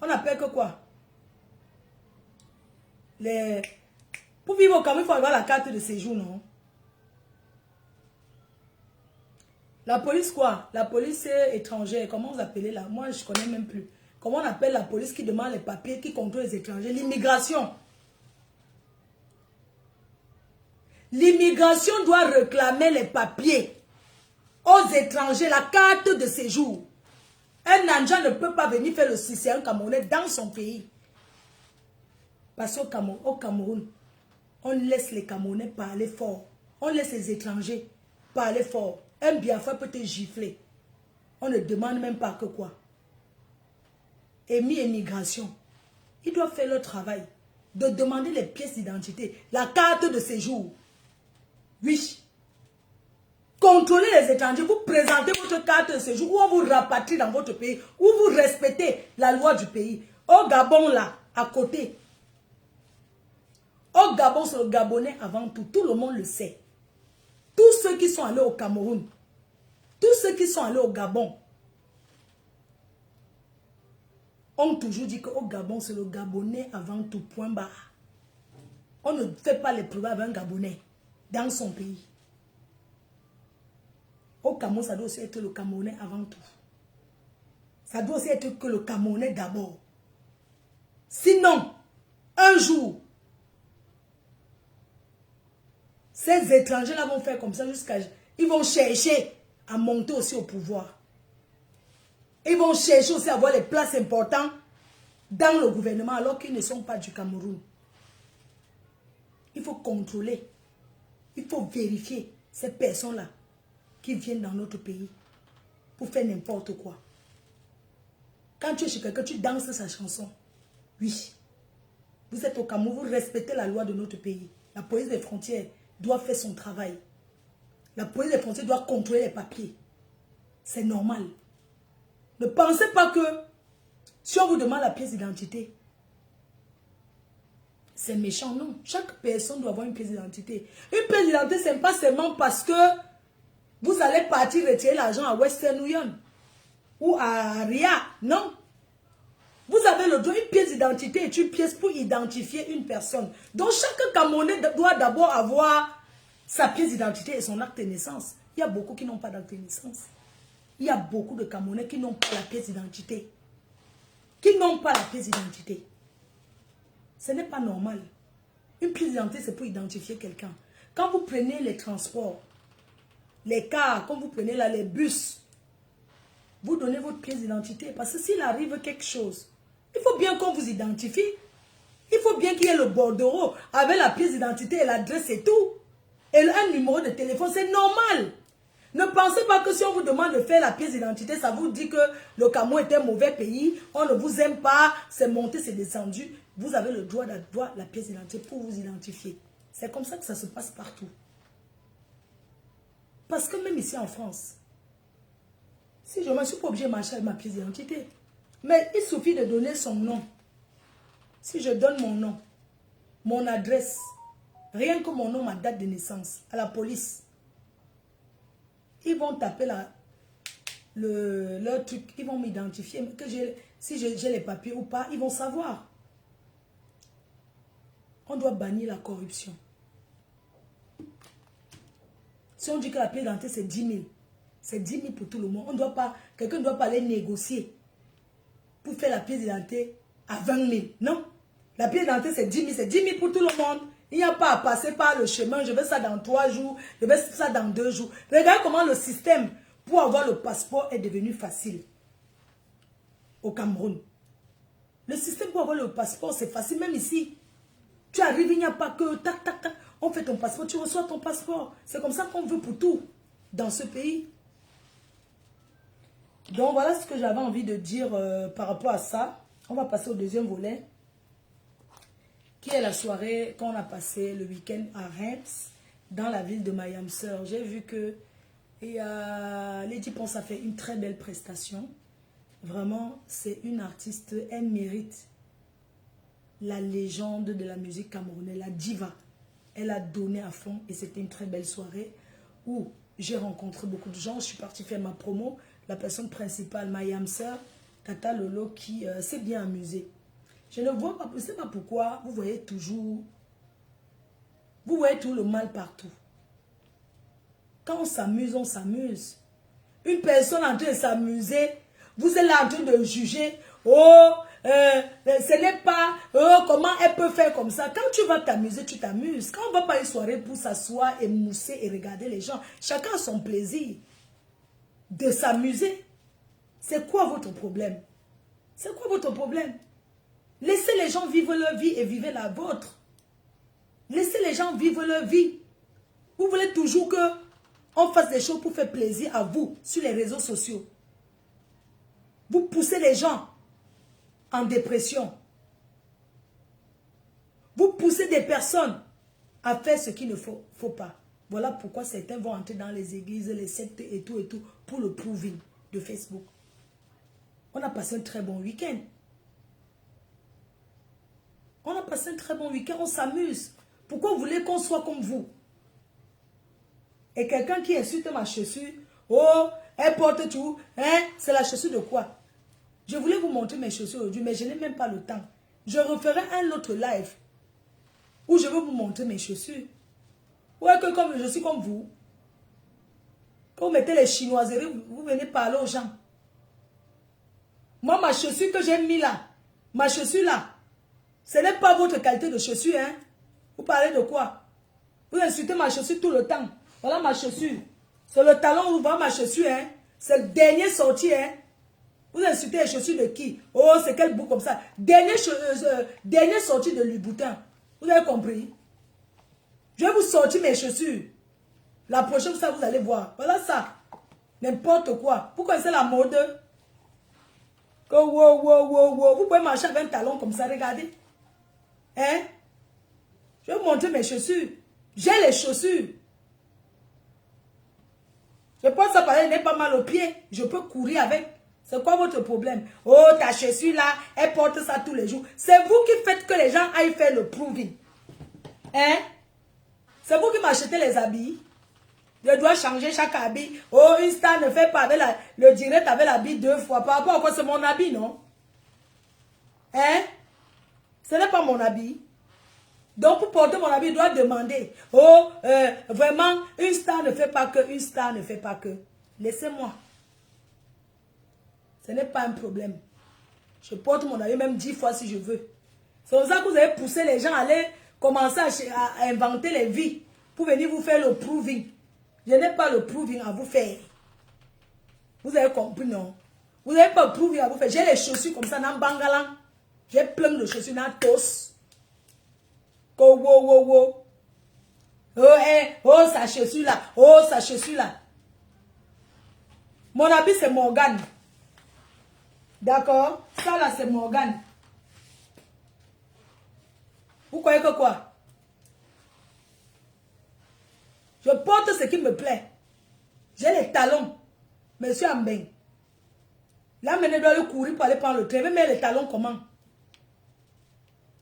On appelle que quoi? Pour vivre au Cameroun, il faut avoir la carte de séjour, non? La police quoi? La police étrangère, comment vous appelez là? Moi, je ne connais même plus. Comment on appelle la police qui demande les papiers, qui contrôle les étrangers? L'immigration. L'immigration doit réclamer les papiers aux étrangers, la carte de séjour. Un Nandja ne peut pas venir faire le citoyen camerounais dans son pays. Parce qu'au Cameroun, on laisse les Camerounais parler fort. On laisse les étrangers parler fort. Un Biafra peut te gifler. On ne demande même pas que quoi. Immigration. Ils doivent faire leur travail. De demander les pièces d'identité. La carte de séjour. Oui. Contrôlez les étrangers. Vous présentez votre carte de séjour. Ou on vous rapatrie dans votre pays. Ou vous respectez la loi du pays. Au Gabon là, à côté. Au Gabon, c'est le Gabonais avant tout. Tout le monde le sait. Tous ceux qui sont allés au Cameroun, tous ceux qui sont allés au Gabon, ont toujours dit qu'au Gabon, c'est le Gabonais avant tout, point barre. On ne fait pas les programmes avec un Gabonais dans son pays. Au Cameroun, ça doit aussi être le Camerounais avant tout. Ça doit aussi être que le Camerounais d'abord. Sinon, un jour, ces étrangers-là vont faire comme ça jusqu'à... Ils vont chercher à monter aussi au pouvoir. Ils vont chercher aussi à avoir les places importantes dans le gouvernement alors qu'ils ne sont pas du Cameroun. Il faut contrôler. Il faut vérifier ces personnes-là qui viennent dans notre pays pour faire n'importe quoi. Quand tu es chez quelqu'un, tu danses sa chanson. Oui. Vous êtes au Cameroun, vous respectez la loi de notre pays. La police des frontières doit faire son travail. La police des frontières doit contrôler les papiers. C'est normal. Ne pensez pas que si on vous demande la pièce d'identité, c'est méchant, non. Chaque personne doit avoir une pièce d'identité. Une pièce d'identité, ce n'est pas seulement parce que vous allez partir retirer l'argent à Western Union ou à RIA. Non. Vous avez le droit, une pièce d'identité est une pièce pour identifier une personne. Donc chaque Camerounais doit d'abord avoir sa pièce d'identité et son acte de naissance. Il y a beaucoup qui n'ont pas d'acte de naissance. Il y a beaucoup de Camerounais qui n'ont pas la pièce d'identité. Qui n'ont pas la pièce d'identité. Ce n'est pas normal. Une pièce d'identité, c'est pour identifier quelqu'un. Quand vous prenez les transports, les cars, quand vous prenez là les bus, vous donnez votre pièce d'identité. Parce que s'il arrive quelque chose, il faut bien qu'on vous identifie. Il faut bien qu'il y ait le bordereau avec la pièce d'identité et l'adresse et tout. Et un numéro de téléphone, c'est normal. Ne pensez pas que si on vous demande de faire la pièce d'identité, ça vous dit que le Cameroun est un mauvais pays, on ne vous aime pas, c'est monté, c'est descendu. vous avez le droit d'avoir la pièce d'identité pour vous identifier. C'est comme ça que ça se passe partout. Parce que même ici en France, si je ne suis pas obligé de marcher avec ma pièce d'identité, mais il suffit de donner son nom. Si je donne mon nom, mon adresse, rien que mon nom, ma date de naissance, à la police, ils vont taper leur truc, ils vont m'identifier, si j'ai les papiers ou pas, ils vont savoir. On doit bannir la corruption. Si on dit que la pièce d'identité c'est 10 000, c'est 10 000 pour tout le monde. Quelqu'un ne doit pas aller négocier pour faire la pièce d'identité à 20 000. Non. La pièce d'identité c'est 10 000, c'est 10 000 pour tout le monde. Il n'y a pas à passer par le chemin. Je veux ça dans 3 jours, je veux ça dans 2 jours. Regarde comment le système pour avoir le passeport est devenu facile au Cameroun. Le système pour avoir le passeport, c'est facile. Même ici, tu arrives, il n'y a pas que tac, tac, tac. On fait ton passeport, tu reçois ton passeport. C'est comme ça qu'on veut pour tout dans ce pays. Donc voilà ce que j'avais envie de dire par rapport à ça. On va passer au deuxième volet, qui est la soirée qu'on a passé le week-end à Reims, dans la ville de Mayamseur. J'ai vu que Lady Ponce a fait une très belle prestation. Vraiment, c'est une artiste, elle mérite la légende de la musique camerounaise, la diva. Elle a donné à fond et c'était une très belle soirée où j'ai rencontré beaucoup de gens. Je suis partie faire ma promo. La personne principale, Mayamseur, Tata Lolo, qui s'est bien amusée. Je ne vois pas, je ne sais pas pourquoi, vous voyez tout le mal partout. Quand on s'amuse, on s'amuse. Une personne en train de s'amuser, vous êtes là en train de juger. Oh, ce n'est pas, oh, comment elle peut faire comme ça. Quand tu vas t'amuser, tu t'amuses. Quand on ne va pas une soirée pour s'asseoir et mousser et regarder les gens, chacun a son plaisir de s'amuser. C'est quoi votre problème? C'est quoi votre problème? Laissez les gens vivre leur vie et vivez la vôtre. Laissez les gens vivre leur vie. Vous voulez toujours qu'on fasse des choses pour faire plaisir à vous sur les réseaux sociaux. Vous poussez les gens en dépression. Vous poussez des personnes à faire ce qu'il ne faut pas. Voilà pourquoi certains vont entrer dans les églises, les sectes et tout pour le proving de Facebook. On a passé un très bon week-end. On a passé un très bon week-end, on s'amuse. Pourquoi vous voulez qu'on soit comme vous? Et quelqu'un qui insulte ma chaussure, oh, elle porte tout, hein? C'est la chaussure de quoi? Je voulais vous montrer mes chaussures aujourd'hui, mais je n'ai même pas le temps. Je referai un autre live où je vais vous montrer mes chaussures. Ouais, que comme je suis comme vous, quand vous mettez les chinoiseries, vous venez parler aux gens. Moi, ma chaussure que j'ai mis là, ma chaussure là, ce n'est pas votre qualité de chaussure, hein? Vous parlez de quoi? Vous insultez ma chaussure tout le temps. Voilà ma chaussure. C'est le talon où vous voyez ma chaussure, hein? C'est le dernier sorti, hein? Vous insultez les chaussures de qui? Oh, c'est quel bout comme ça? Dernier sorti de Louboutin. Vous avez compris? Je vais vous sortir mes chaussures. La prochaine fois, vous allez voir. Voilà ça. N'importe quoi. Vous connaissez la mode? Wow. Vous pouvez marcher avec un talon comme ça, regardez. Hein? Je vais vous montrer mes chaussures. J'ai les chaussures. Je pense que ça paraît n'est pas mal au pied. Je peux courir avec. C'est quoi votre problème? Oh, ta chaussure là, elle porte ça tous les jours. C'est vous qui faites que les gens aillent faire le proving. Hein? C'est vous qui m'achetez les habits. Je dois changer chaque habit. Oh, une star ne fait pas avec le direct avec l'habit 2 fois. Par rapport à quoi c'est mon habit, non? Hein? Ce n'est pas mon habit. Donc, pour porter mon habit, je dois demander. Oh, vraiment, une star ne fait pas que. Une star ne fait pas que. Laissez-moi. Ce n'est pas un problème. Je porte mon habit même 10 fois si je veux. C'est pour ça que vous avez poussé les gens à aller commencer à inventer les vies pour venir vous faire le proving. Je n'ai pas le proving à vous faire. Vous avez compris, non? Vous n'avez pas le proving à vous faire. J'ai les chaussures comme ça dans Bangalan. J'ai plein de chaussures dans Tos. Wow. Oh, sa chaussure là. Oh, sa chaussure là. Mon habit, c'est Morgane. D'accord? Ça là, c'est Morgane. Vous croyez que quoi? Je porte ce qui me plaît. J'ai les talons. Monsieur Ambeng. Là, maintenant, doit le courir pour aller prendre le train. Mais les talons comment?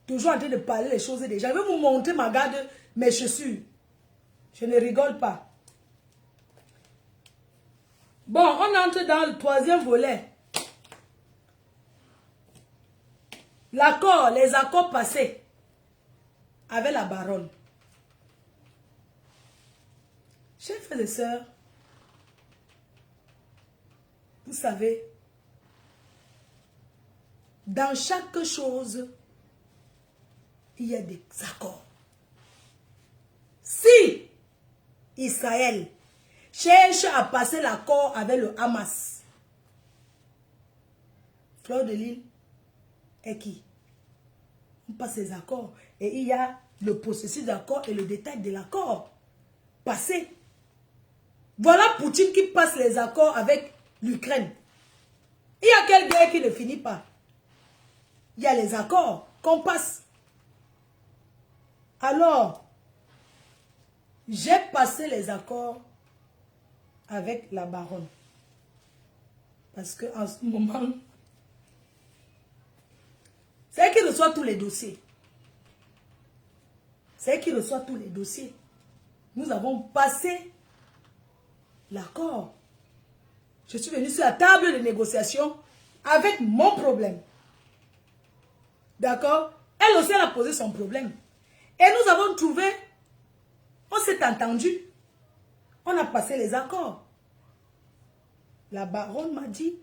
Toujours en train de parler les choses des gens. Je vais vous montrer ma garde, mes chaussures. Je ne rigole pas. Bon, on entre dans le troisième volet. L'accord, les accords passés avec la baronne. Chers frères et sœurs, vous savez, dans chaque chose, il y a des accords. Si Israël cherche à passer l'accord avec le Hamas, Fleur de Lys est qui? On passe les accords et il y a le processus d'accord et le détail de l'accord passé. Voilà Poutine qui passe les accords avec l'Ukraine. Il y a quelle guerre qui ne finit pas? Il y a les accords qu'on passe. Alors, j'ai passé les accords avec la baronne. Parce qu'en ce moment, c'est elle qui reçoit tous les dossiers. C'est elle qui reçoit tous les dossiers. Nous avons passé l'accord. Je suis venue sur la table de négociation avec mon problème. D'accord? Elle aussi, elle a posé son problème. Et nous avons trouvé, on s'est entendu. On a passé les accords. La baronne m'a dit,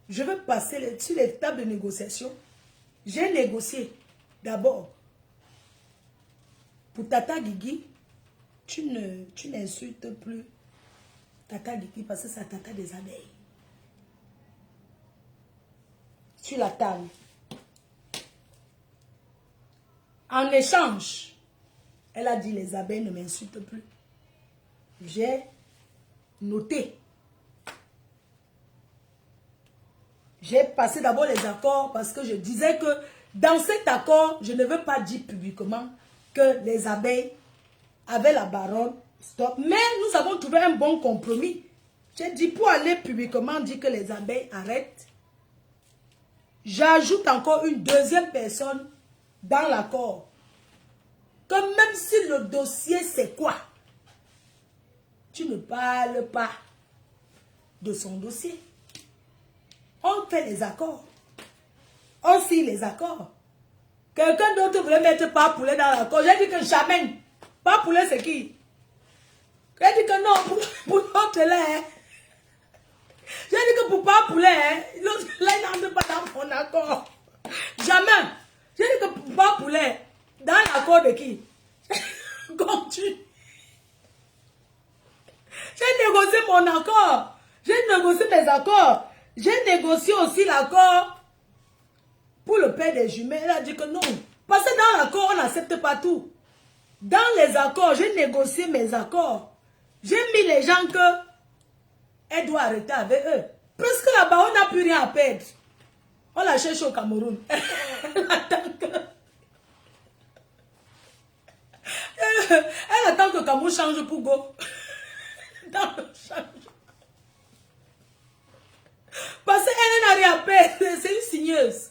je veux passer sur les tables de négociation. J'ai négocié. D'abord, pour Tata Guigui, tu n'insultes plus Tata Guigui parce que c'est Tata des abeilles. Sur la table. En échange, elle a dit les abeilles ne m'insultent plus. J'ai noté. J'ai passé d'abord les accords parce que je disais que dans cet accord, je ne veux pas dire publiquement que les abeilles avaient la baronne. Stop. Mais nous avons trouvé un bon compromis. J'ai dit pour aller publiquement dire que les abeilles arrêtent. J'ajoute encore une deuxième personne dans l'accord. Que même si le dossier c'est quoi, tu ne parles pas de son dossier. On fait les accords. On signe les accords. Quelqu'un d'autre voulait mettre pas poulet dans l'accord. J'ai dit que jamais. Pas poulet c'est qui? J'ai dit que non, pour l'autre là. Hein. J'ai dit que pour pas poulet, hein, l'autre là il n'entre pas dans mon accord. Jamais. J'ai dit que pour pas poulet, dans l'accord de qui? Continue. J'ai négocié mon accord. J'ai négocié mes accords. J'ai négocié aussi l'accord pour le père des jumelles. Elle a dit que non. Parce que dans l'accord, on n'accepte pas tout. Dans les accords, j'ai négocié mes accords. J'ai mis les gens que elle doit arrêter avec eux. Parce que là-bas, on n'a plus rien à perdre. On la cherche au Cameroun. Elle attend que... Elle attend que le Cameroun change pour go. Dans le change. Parce qu'elle n'a rien à perdre. C'est une signeuse.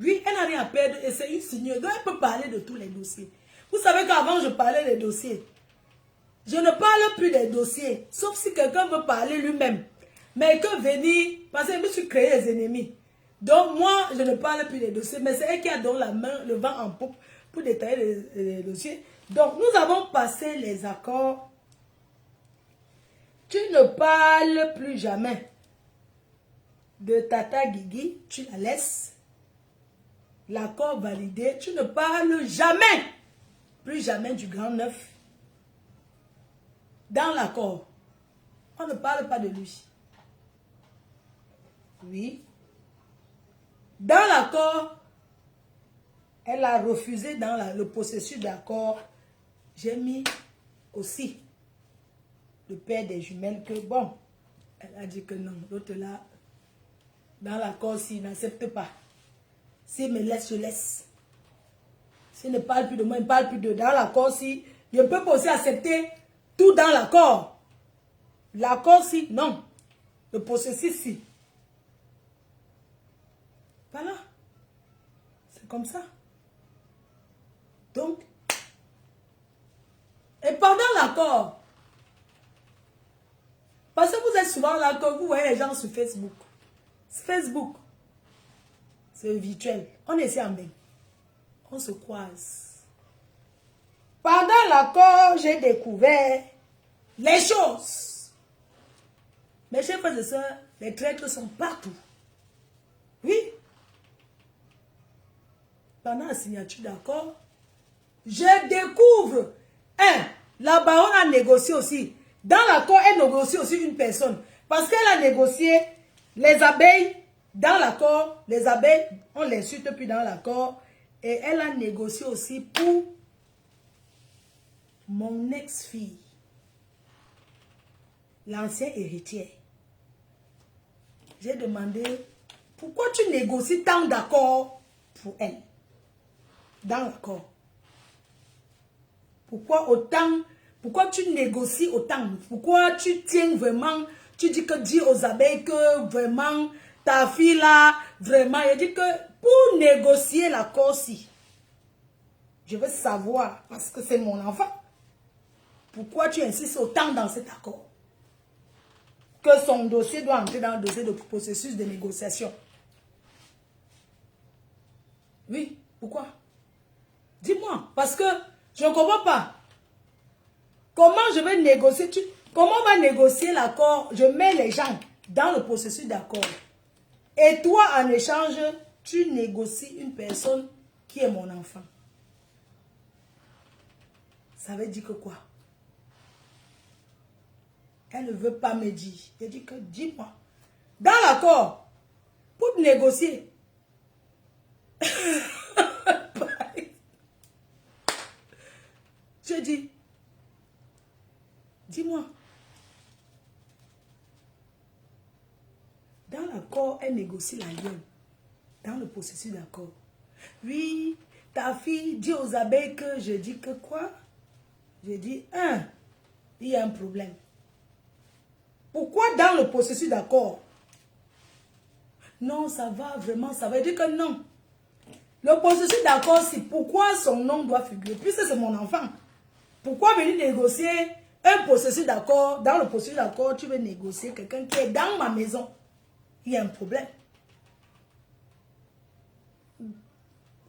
Oui, elle n'a rien à perdre et c'est une signeuse. Donc, elle peut parler de tous les dossiers. Vous savez qu'avant, je parlais des dossiers. Je ne parle plus des dossiers. Sauf si quelqu'un veut parler lui-même. Mais que venir... Parce que je me suis créé des ennemis. Donc, moi, je ne parle plus des dossiers. Mais c'est elle qui a donc la main, le vent en poupe pour détailler les dossiers. Donc, nous avons passé les accords. Tu ne parles plus jamais de Tata Guigui. Tu la laisses. L'accord validé. Tu ne parles jamais. Plus jamais du grand neuf. Dans l'accord. On ne parle pas de lui. Oui. Dans l'accord, elle a refusé dans le processus d'accord. J'ai mis aussi le père des jumelles que bon, elle a dit que non. L'autre là, dans l'accord, s'il n'accepte pas, s'il me laisse, je laisse. S'il ne parle plus de moi, il ne parle plus de dans l'accord. Si je peux pas aussi accepter tout dans l'accord. L'accord, si, non. Le processus, si. Voilà. C'est comme ça. Donc, et pendant l'accord, parce que vous êtes souvent là, que vous voyez les gens sur Facebook. Facebook, c'est virtuel. On essaie en même. On se croise. Pendant l'accord, j'ai découvert les choses. Mes chers frères et sœurs, les traîtres sont partout. Oui. Pendant la signature d'accord, je découvre, la baronne a négocié aussi. Dans l'accord, elle négocie aussi une personne. Parce qu'elle a négocié les abeilles. Dans l'accord, les abeilles, on l'insulte plus dans l'accord. Et elle a négocié aussi pour mon ex-fille. L'ancien héritier. J'ai demandé, pourquoi tu négocies tant d'accords pour elle? Dans l'accord. Pourquoi autant? Pourquoi tu négocies autant? Pourquoi tu tiens vraiment? Tu dis que dis aux abeilles que vraiment ta fille là, vraiment, il dit que pour négocier l'accord-ci, je veux savoir, parce que c'est mon enfant, pourquoi tu insistes autant dans cet accord? Que son dossier doit entrer dans le dossier de processus de négociation. Oui, pourquoi? Dis-moi, parce que je ne comprends pas. Comment je vais négocier? Comment on va négocier l'accord? Je mets les gens dans le processus d'accord. Et toi, en échange, tu négocies une personne qui est mon enfant. Ça veut dire que quoi? Elle ne veut pas me dire. Elle dit que, dis-moi, dans l'accord, pour négocier. Je dis, dis-moi. Dans l'accord, elle négocie la ligne. Dans le processus d'accord. Oui, ta fille dit aux abeilles que je dis que quoi? Je dis, il y a un problème. Pourquoi dans le processus d'accord? Non, ça va vraiment, ça veut dire que non. Le processus d'accord, c'est pourquoi son nom doit figurer. Puisque c'est mon enfant. Pourquoi venir négocier un processus d'accord? Dans le processus d'accord, tu veux négocier quelqu'un qui est dans ma maison. Il y a un problème.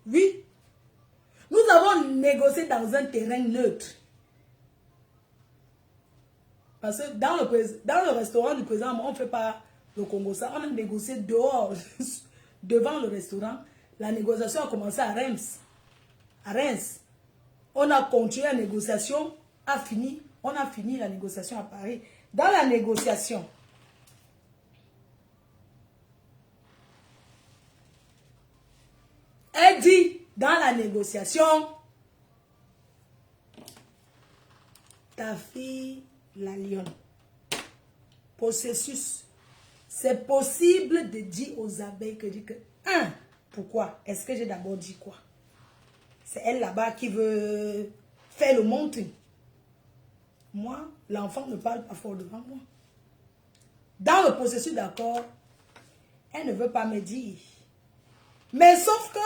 Oui. Nous avons négocié dans un terrain neutre. Parce que dans le restaurant du président, on ne fait pas le Congo ça. On a négocié dehors, devant le restaurant. La négociation a commencé à Reims. À Reims. On a continué la négociation, on a fini la négociation à Paris. Dans la négociation, elle dit, dans la négociation, ta fille, la lionne, processus, c'est possible de dire aux abeilles que, pourquoi? Est-ce que j'ai d'abord dit quoi? C'est elle là-bas qui veut faire le monting. Moi, l'enfant ne parle pas fort devant moi. Dans le processus d'accord, elle ne veut pas me dire. Mais sauf que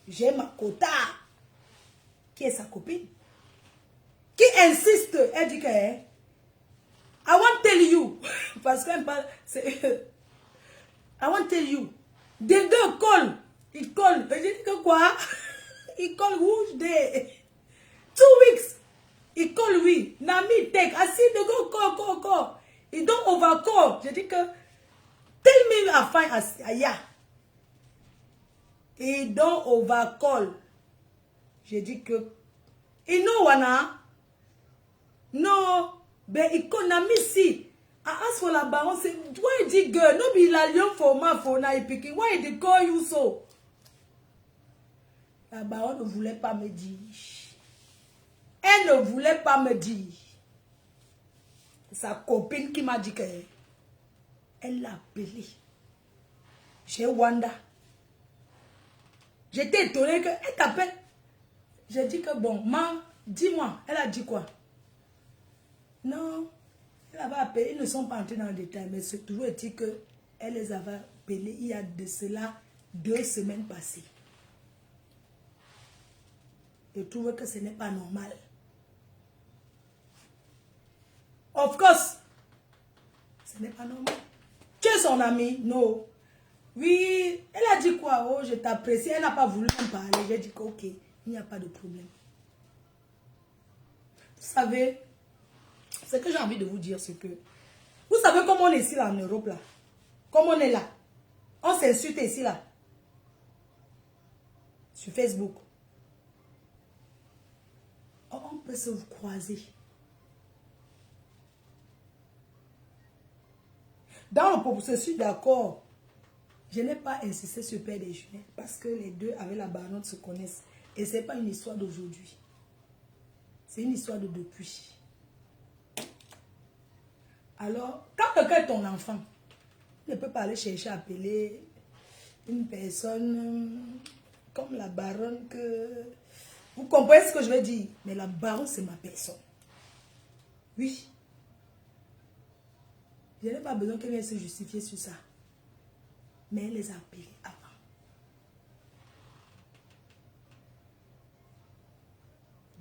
j'ai ma quota, qui est sa copine, qui insiste. Elle dit que, I want to tell you, parce qu'elle parle, I want to tell you, des deux collent, ils collent. Je dis que quoi? Ils collent rouge des 2 weeks. Ils collent, oui. Nami, take, I see the go, call. Ils don't overcall. Je dis que, tell me I find Aya. Ils don't overcall. Je dis que, you know wana? No, but ils call Nami si. I ask for la baron, say, why did girl? No be la lion for ma for na picking. Why did call you so? La baronne ne voulait pas me dire. Elle ne voulait pas me dire. Sa copine qui m'a dit qu'elle l'a appelé. Chez Wanda. J'étais étonnée qu'elle t'appelle. J'ai dit que bon, dis-moi, elle a dit quoi? Non, elle avait appelé, ils ne sont pas entrés dans le détail, mais c'est toujours dit qu'elle les avait appelés il y a de cela 2 semaines passées. Je trouve que ce n'est pas normal. Of course, ce n'est pas normal. Tu es son ami? Non. Oui, elle a dit quoi? Oh, je t'apprécie. Elle n'a pas voulu me parler. J'ai dit que ok, il n'y a pas de problème. Vous savez, ce que j'ai envie de vous dire, c'est que vous savez comment on est ici là en Europe là? Comme on est là. On s'insulte ici là. Sur Facebook. Oh, on peut se croiser. Dans le processus d'accord, je n'ai pas insisté sur Père Déjeuner parce que les deux avec la baronne se connaissent. Et ce n'est pas une histoire d'aujourd'hui. C'est une histoire de depuis. Alors, quand quelqu'un est ton enfant, tu ne peux pas aller chercher à appeler une personne comme la baronne que... Vous comprenez ce que je veux dire? Mais la baronne, c'est ma personne. Oui. Je n'ai pas besoin qu'elle vienne se justifier sur ça. Mais elle les a appelés avant.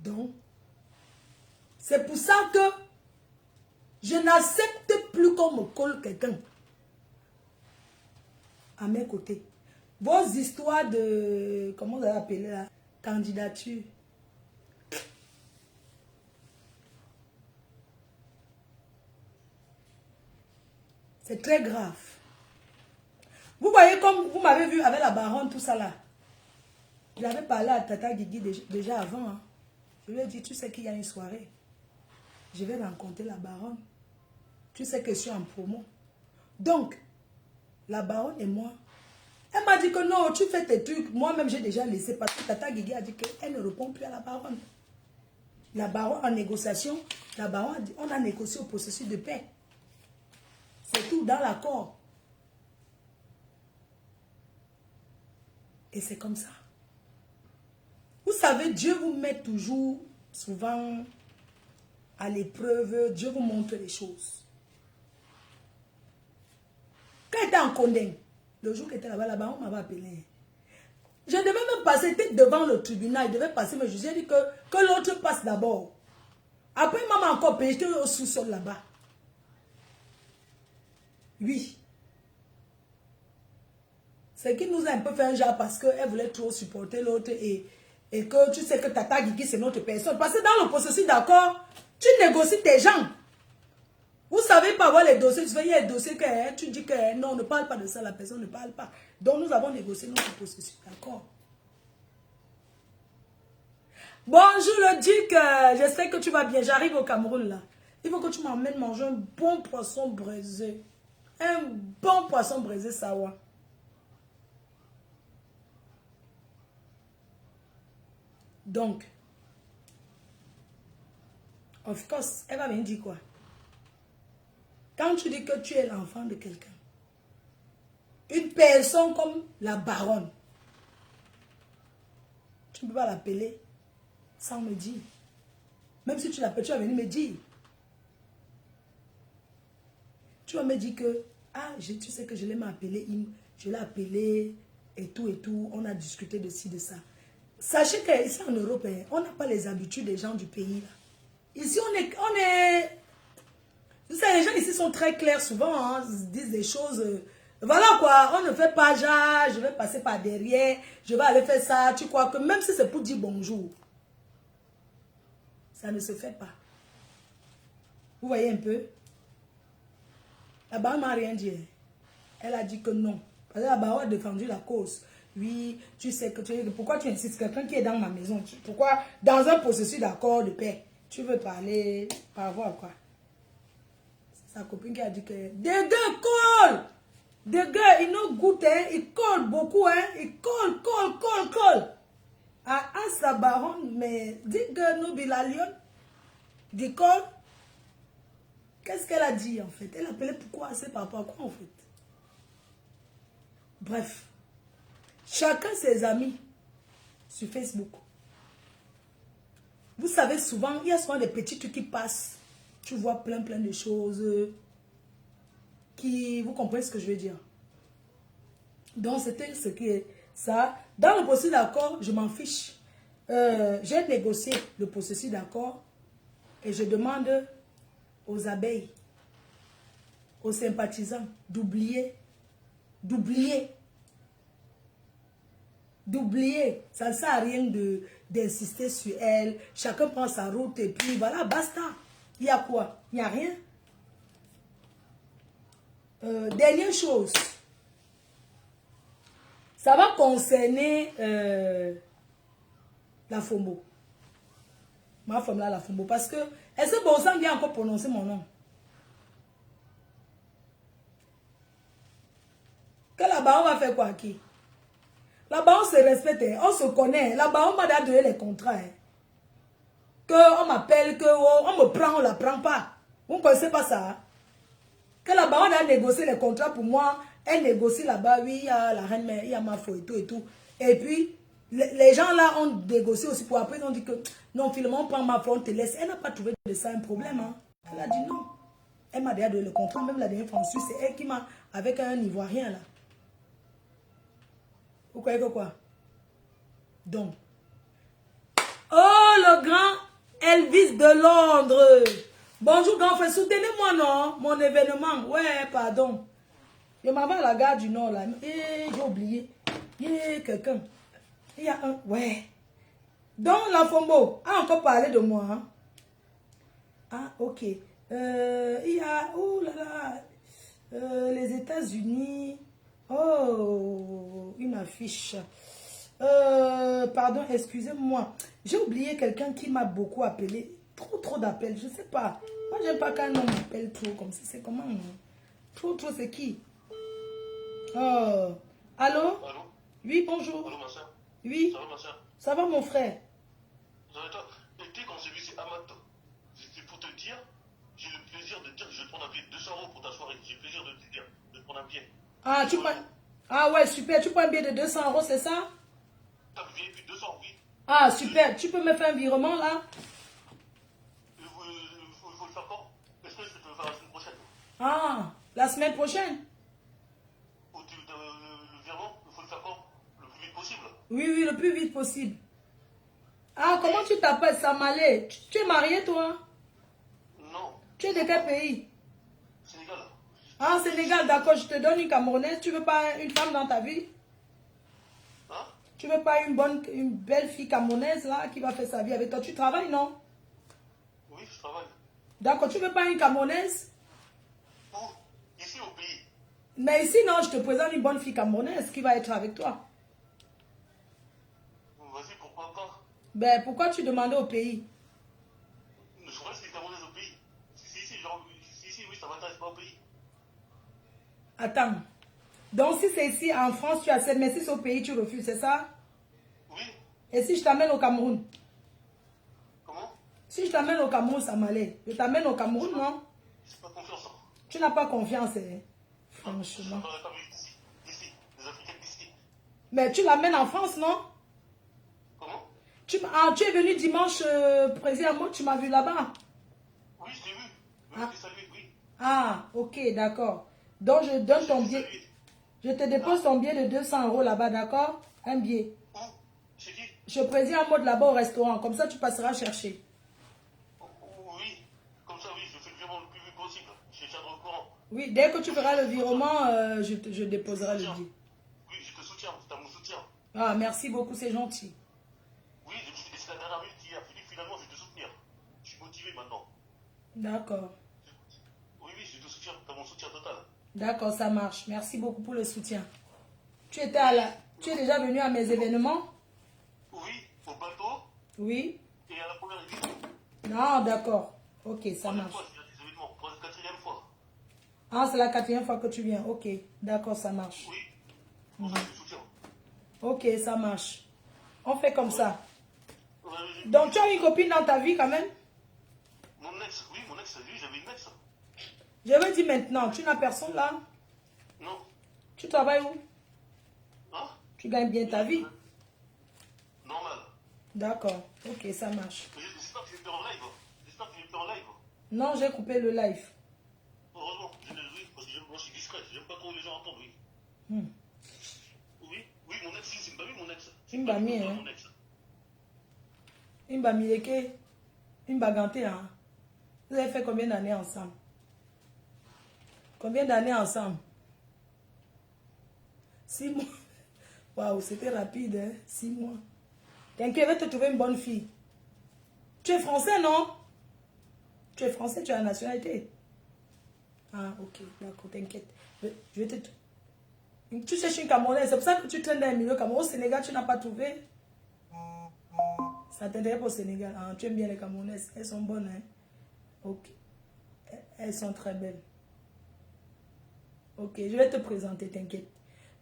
Donc, c'est pour ça que je n'accepte plus qu'on me colle quelqu'un à mes côtés. Vos histoires de, comment vous avez appelé là, candidature. C'est très grave. Vous voyez comme vous m'avez vu avec la baronne, tout ça là. J'avais parlé à Tata Guigui déjà avant. Hein. Je lui ai dit, tu sais qu'il y a une soirée. Je vais rencontrer la baronne. Tu sais que je suis en promo. Donc, la baronne et moi, elle m'a dit que non, tu fais tes trucs. Moi-même, j'ai déjà laissé parce que Tata Guigui a dit qu'elle ne répond plus à la baronne. La baronne en négociation, la baronne a dit, on a négocié au processus de paix. C'est tout dans l'accord. Et c'est comme ça. Vous savez, Dieu vous met toujours, souvent, à l'épreuve. Dieu vous montre les choses. Quand il était en Condé, le jour qu'il était là-bas, on m'avait appelé. Je devais même passer devant le tribunal. Il devait passer, mais je lui ai dit que l'autre passe d'abord. Après, il m'a encore payé. J'étais au sous-sol là-bas. Oui. C'est qu'il nous a un peu fait un genre parce qu'elle voulait trop supporter l'autre et que tu sais que Tata Guigui, c'est notre personne. Parce que dans le processus d'accord, tu négocies tes gens. Vous savez pas voir les dossiers. Tu fais, il y a des dossiers que tu dis que non, ne parle pas de ça, la personne ne parle pas. Donc nous avons négocié notre processus d'accord. Bonjour le Duc, j'espère que tu vas bien. J'arrive au Cameroun là. Il faut que tu m'emmènes manger un bon poisson braisé. Un bon poisson braisé sawa. Donc, of course, elle va venir dire quoi? Quand tu dis que tu es l'enfant de quelqu'un, une personne comme la baronne, tu ne peux pas l'appeler sans me dire. Même si tu l'appelles, tu vas venir me dire. Tu vas me dire que, ah, tu sais que je l'ai appelé, je l'ai appelé et tout, on a discuté de ci, de ça. Sachez qu'ici en Europe, on n'a pas les habitudes des gens du pays. Là. Ici, on est... Vous savez, les gens ici sont très clairs souvent, hein, ils disent des choses... voilà quoi, on ne fait pas genre, je vais passer par derrière, je vais aller faire ça, tu crois que même si c'est pour dire bonjour, ça ne se fait pas. Vous voyez un peu? La baronne m'a rien dit. Elle a dit que non. Parce que la baronne a défendu la cause. Oui, tu sais que pourquoi tu insistes? Quelqu'un qui est dans ma maison, pourquoi dans un processus d'accord de paix, tu veux parler par rapport à quoi? C'est sa copine qui a dit que des gars collent! Des gars, ils nous goûtent, hein, ils collent beaucoup, hein, ils collent. À sa baronne, mais dit que nous, Bilalion, dit colle. Qu'est-ce qu'elle a dit en fait? Elle appelait pourquoi? C'est par rapport à quoi en fait? Bref. Chacun ses amis sur Facebook. Vous savez, souvent, il y a souvent des petits trucs qui passent. Tu vois plein de choses qui... Vous comprenez ce que je veux dire? Donc, c'était ce qui est ça. Dans le processus d'accord, je m'en fiche. J'ai négocié le processus d'accord et je demande aux abeilles, aux sympathisants, d'oublier. Ça ne sert à rien d'insister sur elle. Chacun prend sa route et puis voilà, basta. Il y a quoi? Il n'y a rien. Dernière chose. Ça va concerner la Fombo. Ma femme là, la Fombo. Parce que, est-ce que bon sang vient encore prononcer mon nom? Que là-bas, on va faire quoi qui? Là-bas, on se respecte, on se connaît. Là-bas, on m'a donné les contrats. Que on m'appelle, que on me prend, on ne la prend pas. Vous ne connaissez pas ça? Que là-bas, on a négocié les contrats pour moi. Elle négocie là-bas, oui, il y a la reine, mais il y a ma foi et tout et tout. Et puis, les gens là ont négocié aussi pour après, ils ont dit que non, finalement, on prend ma foi, on te laisse. Elle n'a pas trouvé de ça un problème. Hein. Elle a dit non. Elle m'a déjà donné le contrat, même la dernière fois en Suisse, c'est elle qui m'a, avec un Ivoirien là. Vous croyez que quoi? Donc. Oh, le grand Elvis de Londres. Bonjour, grand frère. Soutenez-moi, non? Mon événement. Ouais, pardon. Je m'en vais à la gare du Nord, là. J'ai oublié. Il y a quelqu'un. Il y a un. Ouais. Donc, la Fombo a encore parlé de moi. Hein? Ah, ok. Il y a. Oh là là. Les États-Unis. Oh, une affiche. Pardon, excusez-moi. J'ai oublié quelqu'un qui m'a beaucoup appelé. Trop d'appels, je sais pas. Moi, j'aime pas quand on m'appelle trop comme ça. C'est comment? Trop, c'est qui? Oh. Allô? Allô? Oui, bonjour. Allô, ma soeur? Oui. Ça va, ma soeur? Ça va, mon frère? Et dès qu'on s'est vu, c'est Amat. C'est pour te dire, j'ai le plaisir de te dire que je vais te prendre un billet de 200 € pour ta soirée. J'ai le plaisir de te dire, de te prendre un billet. Ah, tu prends... Ah ouais, super. Tu prends un billet de 200 €, c'est ça? T'as le billet, puis 200, oui. Ah, super. Tu peux me faire un virement, là? Il faut le faire quand? Est-ce que je peux te le faire la semaine prochaine? Ah, la semaine prochaine? Le virement, il faut le faire quand? Le plus vite possible. Oui, le plus vite possible. Ah, comment tu t'appelles, Samalé? Tu es marié, toi? Non. Tu es de quel pays? Sénégal. Ah, Sénégal, d'accord. Je te donne une Camerounaise. Tu veux pas une femme dans ta vie? Hein? Tu veux pas une belle fille camerounaise, là, qui va faire sa vie avec toi? Tu travailles, non? Oui, je travaille. D'accord, tu veux pas une camerounaise? Où? Ici, au pays. Mais ici, non, je te présente une bonne fille camerounaise qui va être avec toi. Vas-y, pourquoi pas? Ben, pourquoi tu demandais au pays? Je crois que c'est camerounaise au pays. Si, oui, ça m'intéresse pas au pays. Attends. Donc, si c'est ici, en France, tu acceptes, mais si c'est au pays, tu refuses, c'est ça? Oui. Et si je t'amène au Cameroun? Comment? Si je t'amène au Cameroun, ça m'allait. Je t'amène au Cameroun, non? J'ai pas confiance. Tu n'as pas confiance, hein? Non, Franchement. pas ici, les Africains d'ici. Mais tu l'amènes en France, non? Comment? Tu es venu dimanche, président, tu m'as vu là-bas. Oui, je t'ai vu. Ah. Salut, oui. Ah, ok, d'accord. Donc, je donne ton billet. Je te dépose ton billet de 200 € là-bas, d'accord? Un billet. Où? Chez qui? Je préside en mode là-bas au restaurant. Comme ça, tu passeras chercher. Oui. Comme ça, oui, je fais le virement le plus vite possible. Je tiendrai au courant. Oui, dès que tu feras le virement, je déposerai le billet. Oui, je te soutiens. Tu as mon soutien. Ah, merci beaucoup, c'est gentil. Oui, je me suis décidé la dernière minute hier. Philippe, finalement, je vais te soutenir. Je suis motivé maintenant. D'accord. Oui, je te soutiens. Tu as mon soutien total. D'accord, ça marche. Merci beaucoup pour le soutien. Tu es déjà venu à mes événements? Oui, au bateau. Oui. Et à la première édition. Non, d'accord. Ok, ça marche. Fois, il y a des événements. Pour la 4e fois. Ah, c'est la 4e fois que tu viens. Ok, d'accord, ça marche. Oui. Pour ça, je te soutiens. Ok, ça marche. On fait comme ça. Ouais, Donc, tu as une copine dans ta vie quand même? mon ex, lui, j'avais une ex. Je veux dire maintenant, tu n'as personne là? Non. Tu travailles où? Hein? Tu gagnes bien ta vie? Normal. D'accord. Ok, ça marche. J'espère que tu me fais en live. J'espère que tu me fais en live. Non, j'ai coupé le live. Heureusement, oui, parce que moi je suis discret. J'aime pas trop les gens entendent, oui. Oui, oui, mon ex, c'est pas mon ex. C'est pas mon ex. Imba Mileke, Imba Ganté, hein. Vous avez fait combien d'années ensemble? Combien d'années ensemble? 6 mois. Waouh, c'était rapide, hein? 6 mois. T'inquiète, je vais te trouver une bonne fille. Tu es français, non? Tu es français, tu as la nationalité. Ah, ok, d'accord, t'inquiète. Je vais te... Tu cherches une Camerounaise, c'est pour ça que tu traînes dans le milieu Cameroun. Au Sénégal, tu n'as pas trouvé. Ça t'intéresse au Sénégal. Ah, tu aimes bien les Camerounaises. Elles sont bonnes, hein? Ok. Elles sont très belles. Ok, je vais te présenter, t'inquiète.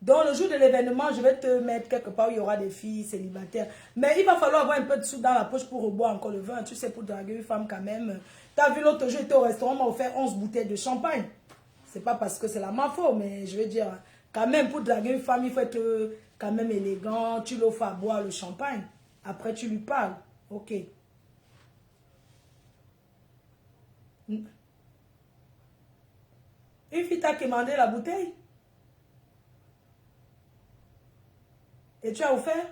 Donc, le jour de l'événement, je vais te mettre quelque part où il y aura des filles célibataires. Mais il va falloir avoir un peu de sous dans la poche pour reboire encore le vin. Tu sais, pour draguer une femme quand même. Tu as vu l'autre jour, j'étais au restaurant, on m'a offert 11 bouteilles de champagne. C'est pas parce que c'est la ma faute, mais je veux dire, quand même, pour draguer une femme, il faut être quand même élégant. Tu l'offres à boire le champagne. Après, tu lui parles. Ok. Une fille t'a commandé la bouteille? Et tu as offert?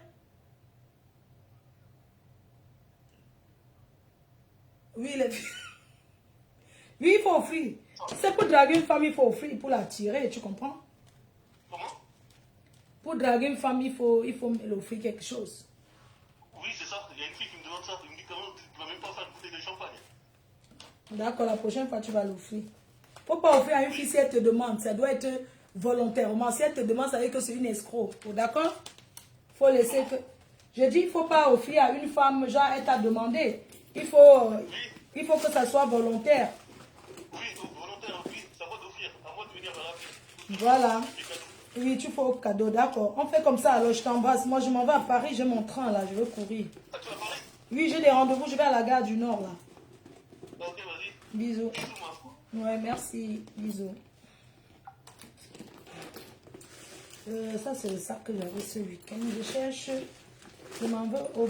Oui, les filles. Oui, il faut offrir. C'est pour draguer une femme, il faut offrir pour l'attirer, tu comprends? Comment? Pour draguer une femme, il faut lui offrir quelque chose. Oui, c'est ça. Il y a une fille qui me demande ça. Il me dit comment tu ne vas même pas faire une bouteille de champagne. D'accord, la prochaine fois, tu vas l'offrir. Il ne faut pas offrir à une fille si elle te demande. Ça doit être volontairement. Si elle te demande, ça veut dire que c'est une escroc. D'accord? Il faut laisser que... Je dis, il ne faut pas offrir à une femme, genre, elle t'a demandé. Il faut que ça soit volontaire. Oui, volontaire, oui. Ça va d'offrir. À moi de venir à la fille. Voilà. Oui, tu fais au cadeau, d'accord. On fait comme ça, alors je t'embrasse. Moi, je m'en vais à Paris, j'ai mon train, là, je veux courir. Ah, tu vas parler? Oui, j'ai des rendez-vous, je vais à la gare du Nord, là. Ok, vas-y. Bisous. Bisous, moi. Ouais, merci. Bisous. Ça, c'est le sac que j'avais ce week-end. Je cherche... Je m'en vais au...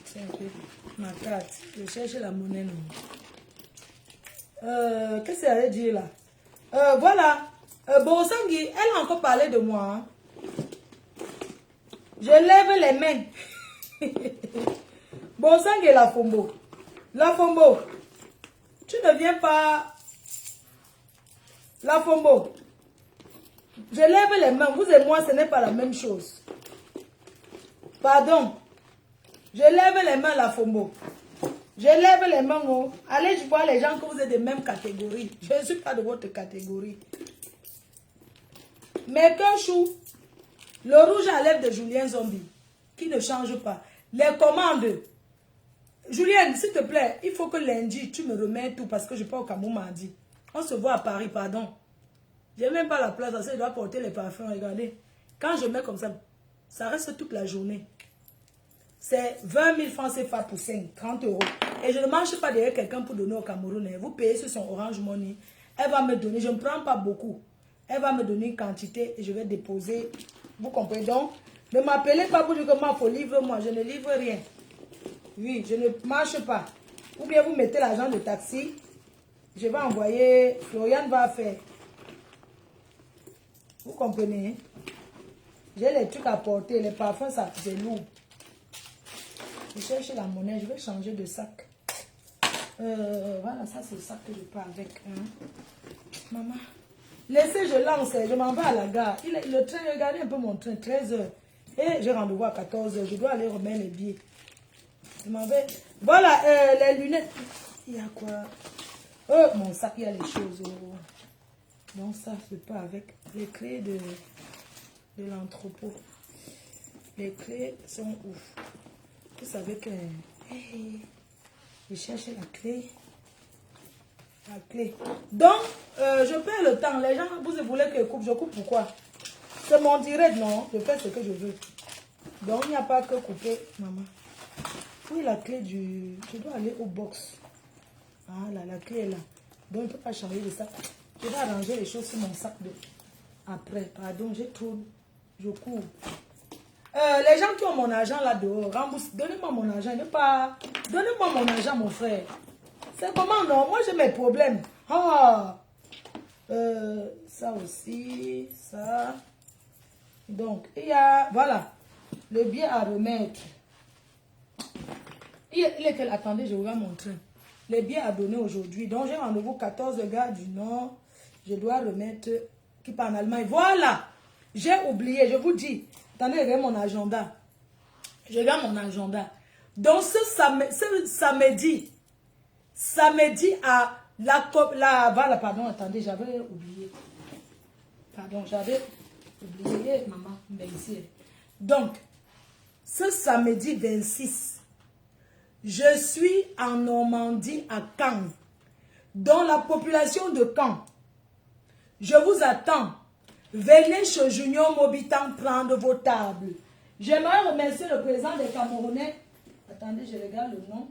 C'est un peu ma carte. Je cherche la monnaie, non. Qu'est-ce qu'elle allait dire là? Voilà. Bonsangui, elle a encore parlé de moi. Hein. Je lève les mains. Bonsangui et la Fombo. La Fombo. Tu ne viens pas. La Fombo. Je lève les mains. Vous et moi, ce n'est pas la même chose. Pardon. Je lève les mains, la Fombo. Je lève les mains. Oh. Allez, je vois les gens que vous êtes de même catégorie. Je ne suis pas de votre catégorie. Mais qu'un chou, le rouge à lèvres de Julien Zombie, qui ne change pas. Les commandes. Julien, s'il te plaît, il faut que lundi, tu me remets tout parce que je pars au Cameroun mardi. On se voit à Paris, pardon. Je n'ai même pas la place, je dois porter les parfums. Regardez. Quand je mets comme ça, ça reste toute la journée. C'est 20 000 francs CFA pour 5, 30 euros. Et je ne marche pas derrière quelqu'un pour donner au Cameroun. Vous payez sur son Orange Money. Elle va me donner, je ne prends pas beaucoup. Elle va me donner une quantité et je vais déposer. Vous comprenez donc? Ne m'appelez pas pour dire que moi, il faut livrer moi. Je ne livre rien. Oui, je ne marche pas. Ou bien vous mettez l'argent de taxi. Je vais envoyer. Florian va faire. Vous comprenez? J'ai les trucs à porter. Les parfums, ça c'est lourd. Je cherche la monnaie. Je vais changer de sac. Voilà, ça c'est le sac que je pars avec. Hein. Maman. Laissez, je lance. Je m'en vais à la gare. Le train, regardez un peu mon train. 13 h. Et j'ai rendez-vous à 14 h. Je dois aller remettre les billets. Je m'en vais. Voilà, les lunettes. Il y a quoi? Oh, mon sac, il y a les choses. Oh. Donc ça, je pas avec les clés de l'entrepôt. Les clés sont ouf. Vous savez que... Hey, je cherche la clé. La clé. Donc, je perds le temps. Les gens, vous voulez que je coupe. Je coupe pourquoi? C'est mon direct, non? Je fais ce que je veux. Donc, il n'y a pas que couper, maman. Oui, la clé du... Je dois aller au box. Ah là, la clé est là. Donc, je ne peux pas changer de ça. Je vais arranger les choses sur mon sac de... Après, pardon, j'ai trop... Je cours. Les gens qui ont mon argent là dehors, rembourse, donnez-moi mon argent, ne pas... Donnez-moi mon argent, mon frère. C'est comment, non? Moi, j'ai mes problèmes. Ah! Ça aussi, ça. Donc, il y a, voilà, le billet à remettre. Il est quel? Attendez, je vous vais montrer. Les billets à donner aujourd'hui. Donc, j'ai rendez-vous 14 gars du Nord. Je dois remettre qui part en Allemagne. Voilà! J'ai oublié, je vous dis. Attendez, regarde mon agenda. Je regarde mon agenda. Donc, ce samedi à voilà, pardon, attendez, j'avais oublié. Pardon, j'avais oublié, maman, mais ici. Donc, ce samedi 26, je suis en Normandie à Caen, dans la population de Caen. Je vous attends. Venez chez Junior Mobitan prendre vos tables. J'aimerais remercier le président des Camerounais. Attendez, je regarde le nom.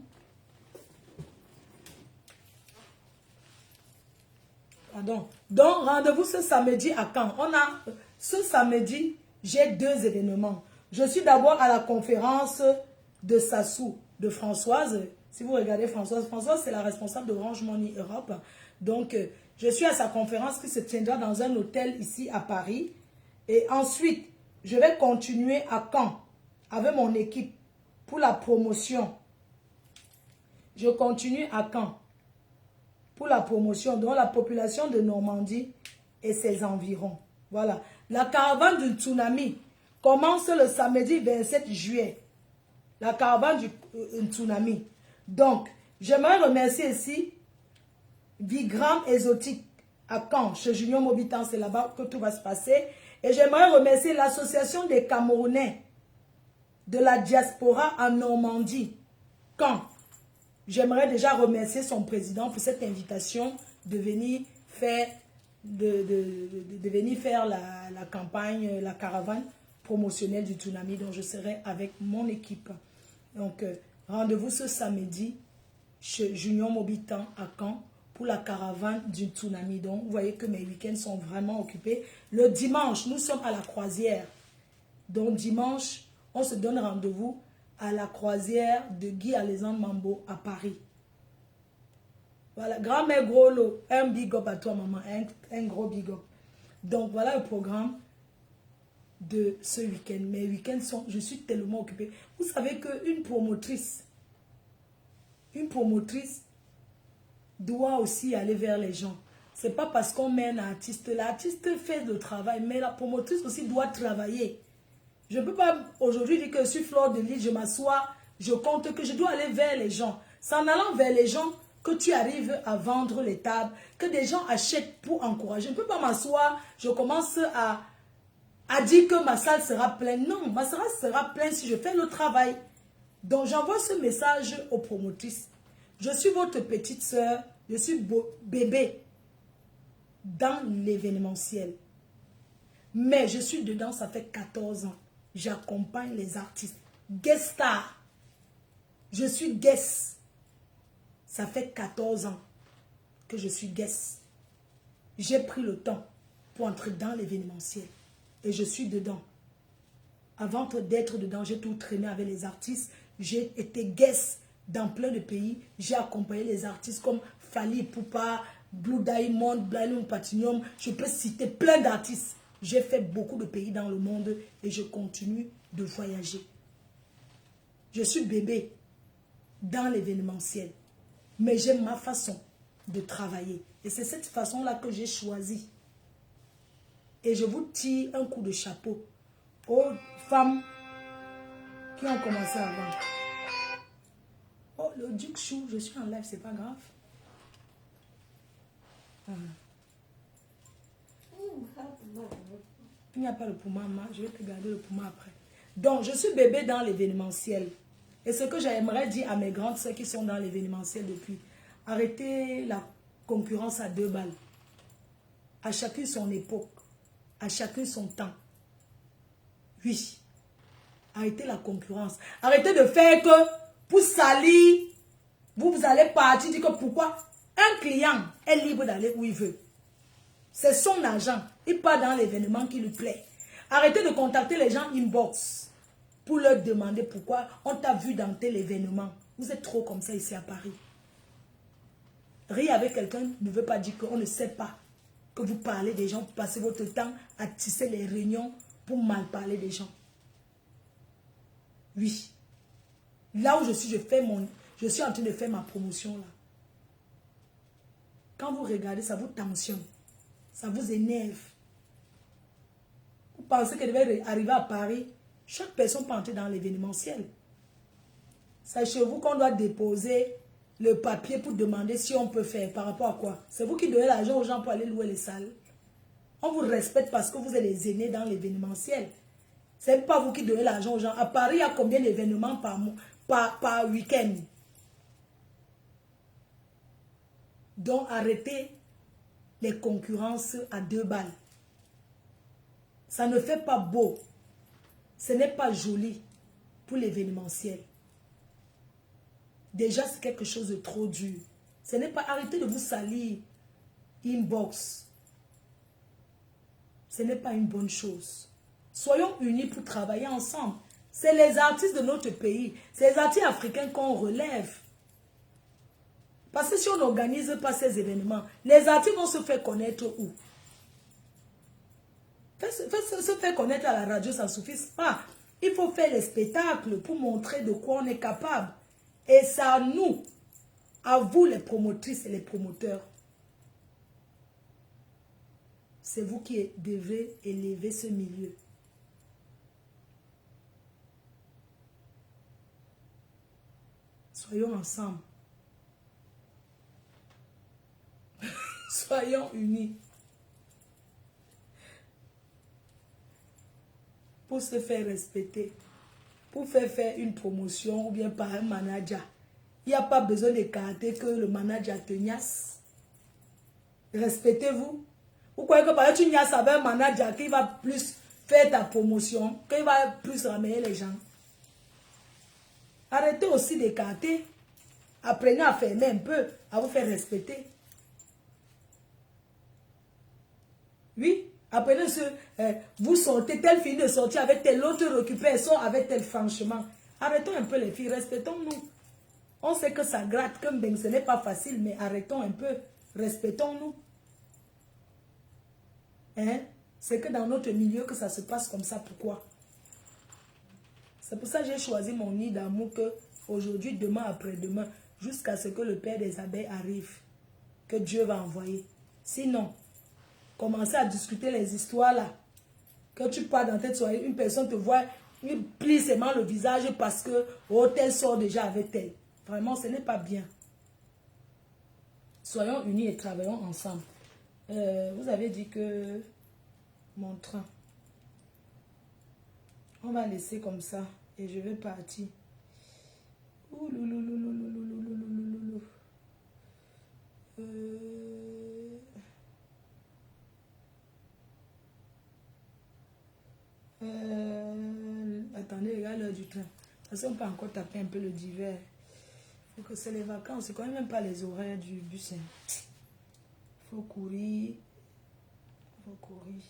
Pardon. Donc, rendez-vous ce samedi à Caen. Ce samedi, j'ai 2 événements. Je suis d'abord à la conférence de Sassou, de Françoise. Si vous regardez Françoise, c'est la responsable de Orange Money Europe. Donc, je suis à sa conférence qui se tiendra dans un hôtel ici à Paris. Et ensuite, je vais continuer à Caen avec mon équipe pour la promotion. Je continue à Caen pour la promotion, dont la population de Normandie et ses environs. Voilà. La caravane du tsunami commence le samedi 27 juillet. La caravane du tsunami. Donc, j'aimerais remercier ici Vigram Exotique à Caen, chez Junior Mobitan, c'est là-bas que tout va se passer. Et j'aimerais remercier l'association des Camerounais de la diaspora en Normandie, Caen. J'aimerais déjà remercier son président pour cette invitation de venir faire, la campagne, la caravane promotionnelle du tsunami dont je serai avec mon équipe. Donc, rendez-vous ce samedi chez Junior Mobitan à Caen pour la caravane du tsunami. Donc, vous voyez que mes week-ends sont vraiment occupés. Le dimanche, nous sommes à la croisière. Donc, dimanche, on se donne rendez-vous à la croisière de Guy Alexandre Mambo à Paris. Voilà, grand-mère gros lot, un big up à toi maman, un gros big up. Donc voilà le programme de ce week-end. Mes week-ends sont, je suis tellement occupée. Vous savez qu'une promotrice doit aussi aller vers les gens. C'est pas parce qu'on met un artiste, l'artiste fait le travail, mais la promotrice aussi doit travailler. Je ne peux pas aujourd'hui dire que je suis fleur de lys, je m'assois, je compte que je dois aller vers les gens. C'est en allant vers les gens que tu arrives à vendre les tables, que des gens achètent pour encourager. Je ne peux pas m'asseoir, je commence à dire que ma salle sera pleine. Non, ma salle sera pleine si je fais le travail. Donc j'envoie ce message aux promotrices. Je suis votre petite soeur, je suis bébé dans l'événementiel. Mais je suis dedans, ça fait 14 ans. J'accompagne les artistes. Guest star. Je suis guest. Ça fait 14 ans que je suis guest. J'ai pris le temps pour entrer dans l'événementiel. Et je suis dedans. Avant d'être dedans, j'ai tout traîné avec les artistes. J'ai été guest dans plein de pays. J'ai accompagné les artistes comme Fally Ipupa, Blue Diamond, Blinding Platinum. Je peux citer plein d'artistes. J'ai fait beaucoup de pays dans le monde et je continue de voyager. Je suis bébé dans l'événementiel. Mais j'aime ma façon de travailler. Et c'est cette façon-là que j'ai choisi. Et je vous tire un coup de chapeau aux femmes qui ont commencé avant. Oh, le Duc Chou, je suis en live, c'est pas grave. Il n'y a pas le poumon, je vais te garder le poumon après. Donc, je suis bébé dans l'événementiel. Et ce que j'aimerais dire à mes grandes sœurs qui sont dans l'événementiel depuis, arrêtez la concurrence à 2 balles. À chacun son époque, à chacun son temps. Oui, arrêtez la concurrence. Arrêtez de faire que pour salir, vous allez partir, dire que pourquoi un client est libre d'aller où il veut. C'est son argent. Il part dans l'événement qui lui plaît. Arrêtez de contacter les gens inbox pour leur demander pourquoi on t'a vu dans tel événement. Vous êtes trop comme ça ici à Paris. Rire avec quelqu'un ne veut pas dire qu'on ne sait pas que vous parlez des gens, vous passez votre temps à tisser les réunions pour mal parler des gens. Oui. Là où je suis, je suis en train de faire ma promotion là. Quand vous regardez, ça vous tensionne. Ça vous énerve. Vous pensez que devait arriver à Paris, chaque personne peut entrer dans l'événementiel. C'est chez vous qu'on doit déposer le papier pour demander si on peut faire. Par rapport à quoi? C'est vous qui donnez l'argent aux gens pour aller louer les salles. On vous respecte parce que vous êtes les aînés dans l'événementiel. Ce n'est pas vous qui donnez l'argent aux gens. À Paris, il y a combien d'événements par week-end? Donc, arrêtez les concurrences à 2 balles. Ça ne fait pas beau. Ce n'est pas joli pour l'événementiel. Déjà, c'est quelque chose de trop dur. Ce n'est pas... Arrêtez de vous salir inbox. Ce n'est pas une bonne chose. Soyons unis pour travailler ensemble. C'est les artistes de notre pays. C'est les artistes africains qu'on relève. Parce que si on n'organise pas ces événements, les artistes vont se faire connaître où? Se faire connaître à la radio, ça ne suffit pas. Il faut faire les spectacles pour montrer de quoi on est capable. Et c'est à nous, à vous les promotrices et les promoteurs. C'est vous qui devez élever ce milieu. Soyons ensemble. Soyons unis. Pour se faire respecter. Pour faire une promotion ou bien par un manager. Il n'y a pas besoin d'écarter que le manager te niasse. Respectez-vous. Vous croyez que par exemple tu niasses avec un manager qui va plus faire ta promotion, qui va plus ramener les gens. Arrêtez aussi d'écarter. Apprenez à fermer un peu, à vous faire respecter. Oui, apprenez vous sortez, telle fille de sortir avec telle autre récupère, sort avec tel franchement. Arrêtons un peu les filles, respectons-nous. On sait que ça gratte, comme ce n'est pas facile, mais arrêtons un peu, respectons-nous. Hein? C'est que dans notre milieu que ça se passe comme ça, pourquoi? C'est pour ça que j'ai choisi mon nid d'amour que aujourd'hui, demain, après-demain, jusqu'à ce que le Père des abeilles arrive, que Dieu va envoyer. Sinon, commencer à discuter les histoires là, que tu pars dans tête soirée, une personne te voit, il plie seulement le visage parce que oh, tel sort déjà avec tel. Vraiment, ce n'est pas bien. Soyons unis et travaillons ensemble. Vous avez dit que mon train, on va laisser comme ça et je vais partir. Attendez, regarde l'heure du train. Parce qu'on peut encore taper un peu le divers. Faut que c'est les vacances. C'est quand même pas les horaires du bus. Faut courir. Faut courir.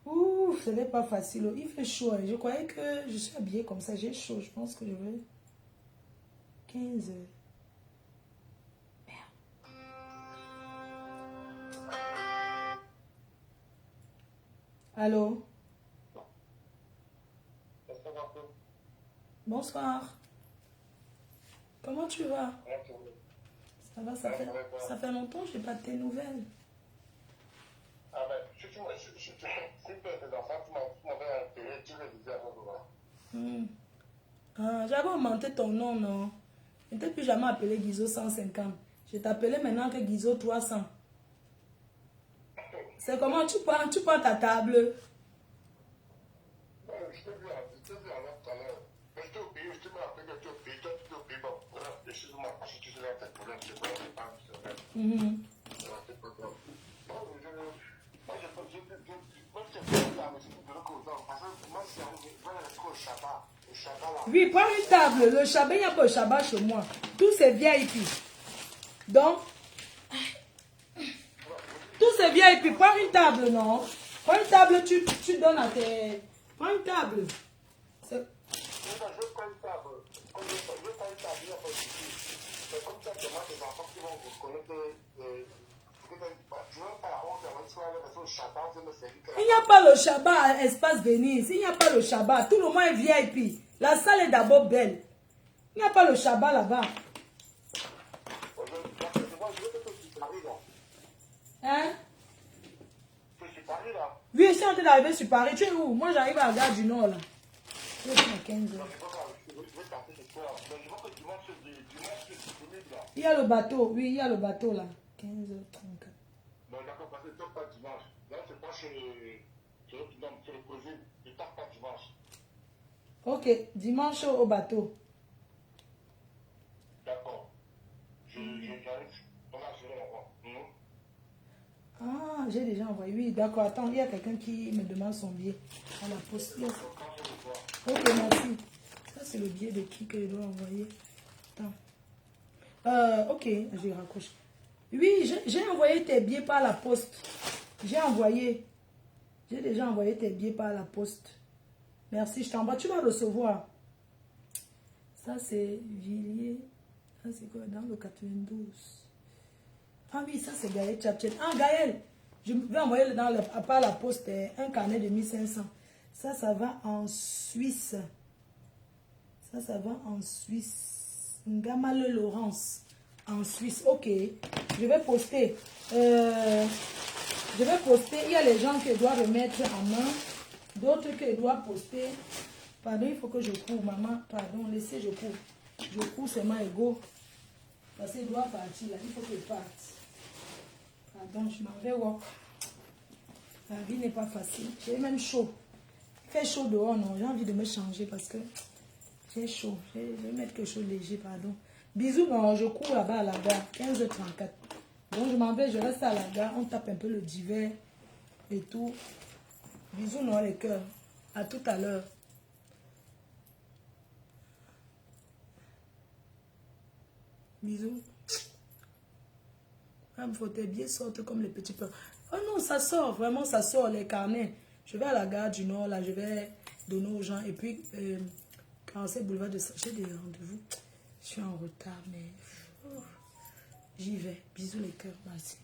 Ouh, ce n'est pas facile. Il fait chaud. Je croyais que je suis habillée comme ça. J'ai chaud. Je pense que je vais 15 heures. Merde. Allô? Bonsoir. Comment tu vas? Ça va, ça fait longtemps que je n'ai pas de tes nouvelles. Ah ben, si tu peux tes enfants, tu m'avais appelé, tu le disais avant. Ah, j'avais augmenté ton nom, non? Je ne t'ai plus jamais appelé Guizo 150. Je t'appelais maintenant que Guizo 300. C'est comment tu prends ta table? Je t'ai vu alors tout à l'heure. Mais je t'ai au pays, je t'ai appelé que tu es au pays. Toi, tu es au pays. Bon, voilà, excuse-moi, parce que tu sais là, tes problèmes, je sais pas, c'est pas, c'est vrai. C'est pas grave. Moi, je peux dire que moi, je fais ça, mais c'est pour que aux parce que moi, c'est au Shabbat. Le Shabbat, là. Oui, prends une table. Le Shabbat, il n'y a pas de Shabbat chez moi. Tout c'est VIP. Donc, c'est bien. Et puis, prends une table, non? Prends une table, tu donnes à tes... Prends une table. Je prends une table. Comme je prends une table, il n'y a pas de souci. C'est comme ça que moi, les enfants qui vont vous connaître... Il n'y a pas le Shabbat à Espace Venise. Il n'y a pas le Shabbat. Tout le monde est VIP. La salle est d'abord belle. Il n'y a pas le Shabbat là-bas. Hein? Je suis Paris là. Oui, je suis en train d'arriver sur Paris. Tu es où? Moi, j'arrive à la gare du Nord là. Je suis à 15 heures. Il y a le bateau. Oui, il y a le bateau là. 15h34. Non, d'accord, parce que tu ne pas dimanche. Là, c'est pas chez le président. Tu ne pas dimanche. Ok, dimanche au bateau. D'accord. J'arrive. Voilà, je vais l'envoyer. Ah, j'ai déjà envoyé. Oui, d'accord. Attends, il y a quelqu'un qui me demande son billet à la poste. Yes. Ok, merci. Ça, c'est le billet de qui que je dois envoyer. Attends. Ok, je raccroche. Oui, j'ai envoyé tes billets par la poste. J'ai déjà envoyé tes billets par la poste. Merci, je t'envoie. Tu vas recevoir. Ça, c'est Villiers. Ça, c'est quoi? Dans le 92. Ah oui, ça, c'est Gaël Tchapchen. Ah, Gaël, je vais envoyer par la poste un carnet de 1500. Ça va en Suisse. Ça va en Suisse. Ngamal Laurence. En Suisse. Ok. Je vais poster. Il y a les gens que je dois remettre en main. D'autres que je dois poster. Pardon, il faut que je cours, maman. Pardon, laissez, je cours. Je cours seulement égaux. Parce qu'il doit partir là. Il faut qu'il parte. Pardon, je m'en vais walk. La vie n'est pas facile. J'ai même chaud. Il fait chaud dehors, non. J'ai envie de me changer parce que j'ai chaud. Je vais mettre quelque chose de léger, pardon. Bisous, non, je cours là-bas à la gare. 15h34. Donc je m'en vais, je reste à la gare. On tape un peu le divers et tout. Bisous, non, les cœurs. À tout à l'heure. Bisous. Il faut tes billets sortent comme les petits pains. Oh non, ça sort, vraiment, ça sort, les carnets. Je vais à la gare du Nord, là, je vais donner aux gens. Et puis, quand c'est boulevard de... J'ai des rendez-vous. Je suis en retard, mais... J'y vais. Bisous les cœurs, merci.